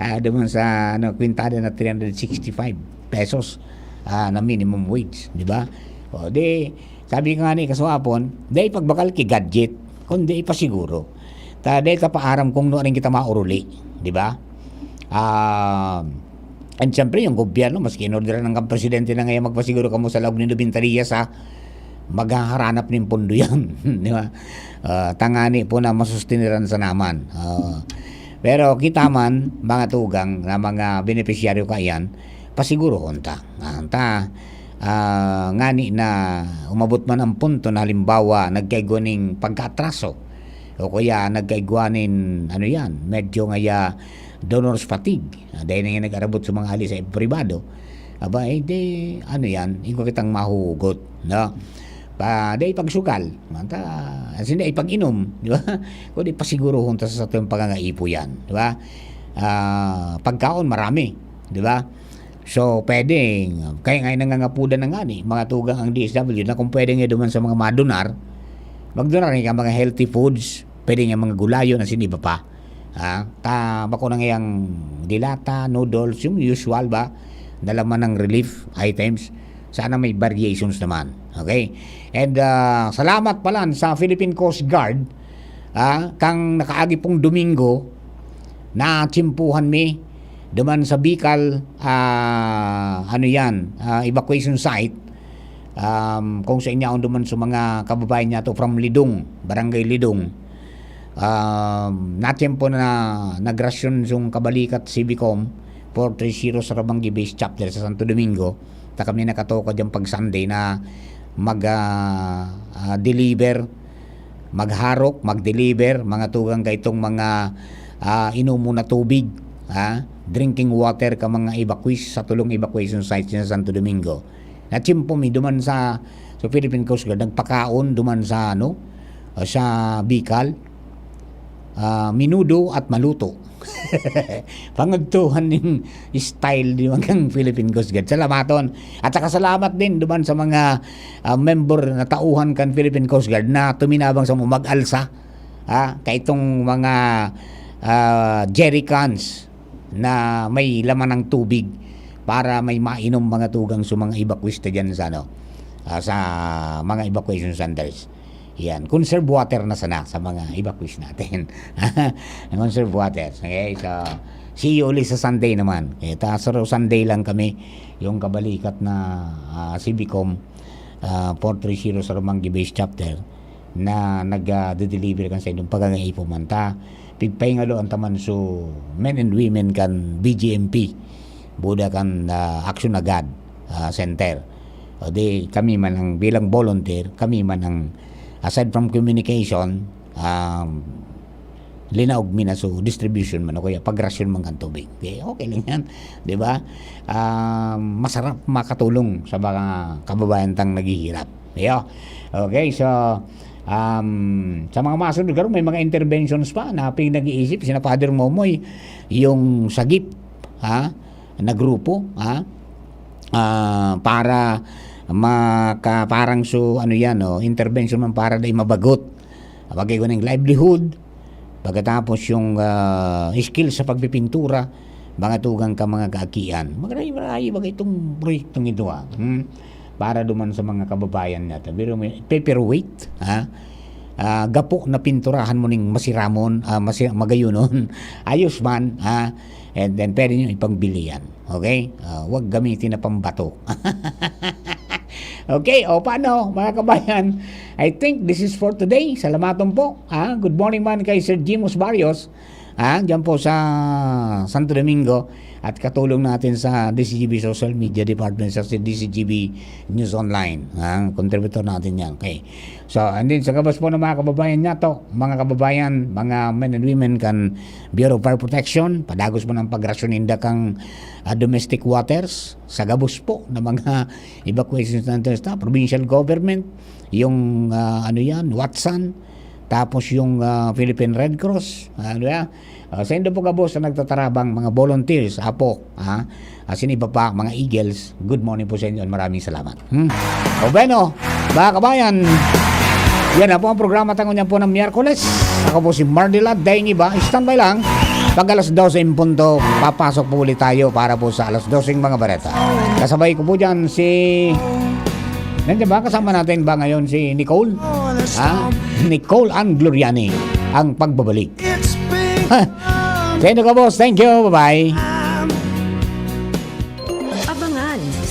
Naman sa kwintada na 365 pesos na minimum wage. Di ba? O, di, sabi nga ni kaswapon, di pagbakal ki gadget, kundi pa siguro. Di ka paaram kung noon kita mauruli. Di ba? And siyempre, yung gobyerno, maski inorderan ng presidente na ngayon magpasiguro ka mo sa laog ni Dubintariya sa maghaharanap ng pondo yan. Di ba? tangani po na masustiniran sa naman. Pero kita man, mga tugang na mga benepisyaryo kayan, pasiguro konta. Ngani na umabot man ang punto na halimbawa nagkaigwaning pagkaatraso o kaya nagkaigwanin medyo ngaya donor's fatigue. Dahil na nga nag-arabot sa mga hali sa pribado. Aba, ikaw kitang mahugot, no? Dahil pagsugal, hindi pag-inom, di ba? Kundi pasiguro hunta sa itong pagangaipo yan, di ba? Pagkaon marami, di ba? So, pwedeng, kaya ngayon nangangapudan na nga mga tugang ang DSW na kung pwede nga duman sa mga madonar, magdonar nga mga healthy foods, pwede nga mga gulayo na siniba pa. Bako na ngayang dilata, noodles, yung usual ba, nalaman ng relief items, sana may variations naman. Okay? And salamat pala sa Philippine Coast Guard, kang nakaagi pong Domingo, na tsimpuhan mi, duman sa Bicol, evacuation site, kung sa inyo duman sa mga kababayan niya to from Lidong, Barangay Lidong, natiyempo na nagrasyon yung kabalikat Civicom 430 sa Rabanggi Base Chapter sa Santo Domingo. Ta kami nakatoka dyan pag Sunday na mag-deliver, magharok, mag-deliver mga tugang kaytong mga inumo na tubig, drinking water ka mga evacuees sa tulong evacuation sites sa Santo Domingo. Natiyempo mi duman sa Philippine Coast Guard, nagpakaon duman sa sa Bicol, minudo at maluto. Pangagtuhan ng style di mga Philippine Coast Guard. Salamaton. At saka salamat din duman sa mga member na tauhan kan Philippine Coast Guard na tuminabang sa mag-alsa, kaitong mga jerry cans na may laman ng tubig para may mainom mga tugang sa mga evacuees dyan sa sa mga evacuation centers. Yan, conserve water na sana sa mga evacuees natin. Conserve water. Okay, so see you ulit sa Sunday naman. So Sunday lang kami yung kabalikat na Civicom 430 sa Romanggi Base Chapter na nag-deliver kan sa inyong pagangaipo manta. Pigpahingalo ang taman so men and women kan BGMP Buda kan Action Agad Center. O di kami man ang bilang volunteer, kami man ang aside from communication, linaog mi na so distribution man o kaya pagrasyon man kan tubig. Okay lang yan, di ba? Masarap makatulong sa mga kababayan tang naghihirap. Okay, so sa mga masunod karon may mga interventions pa na pinag-iisip sina Father Momoy, yung sagip na grupo para parang so intervention man para dai mabagot bagay ko ng livelihood pagkatapos yung skill sa pagpipintura mga tugang ka mga kaakian magray bagay itong proyektong ito para duman sa mga kababayan natin pero may paperweight gapo na pinturahan mo ning masiramon magayunon ayos man and then pwede nyo ipangbili yan. Okay? Huwag gamitin na pambato. Okay, paano mga kabayan? I think this is for today. Salamaton po. Good morning man kay Sir Jimos Barrios. Diyan po sa Santo Domingo at katulong natin sa DCGB Social Media Department sa DCGB News Online. Contributor natin yan. Okay. So, and then sa kabas po ng mga kababayan niya to, mga kababayan, mga men and women kan Bureau of Fire Protection, padagos mo ng pagrasyoninda kang domestic waters, sa gabos po ng mga evacuation centers na provincial government, yung Watson, tapos yung Philippine Red Cross, sa indo po kabos na nagtatarabang mga volunteers, siniba pa mga Eagles, good morning po sa inyo, maraming salamat. O bueno, mga kabayan, yan na po ang programa tangon niyan po ng Miyerkules. Ako po si Mardila Dainiba, standby lang. Pag alas 12 in punto, papasok po ulit tayo para po sa alas 12 mga bareta. Kasabay ko po dyan si... Nandiyan ba? Kasama natin ba ngayon si Nicole? Nicole Ann Gloriani, ang pagbabalik. Sa inyo ka boss, thank you, bye-bye.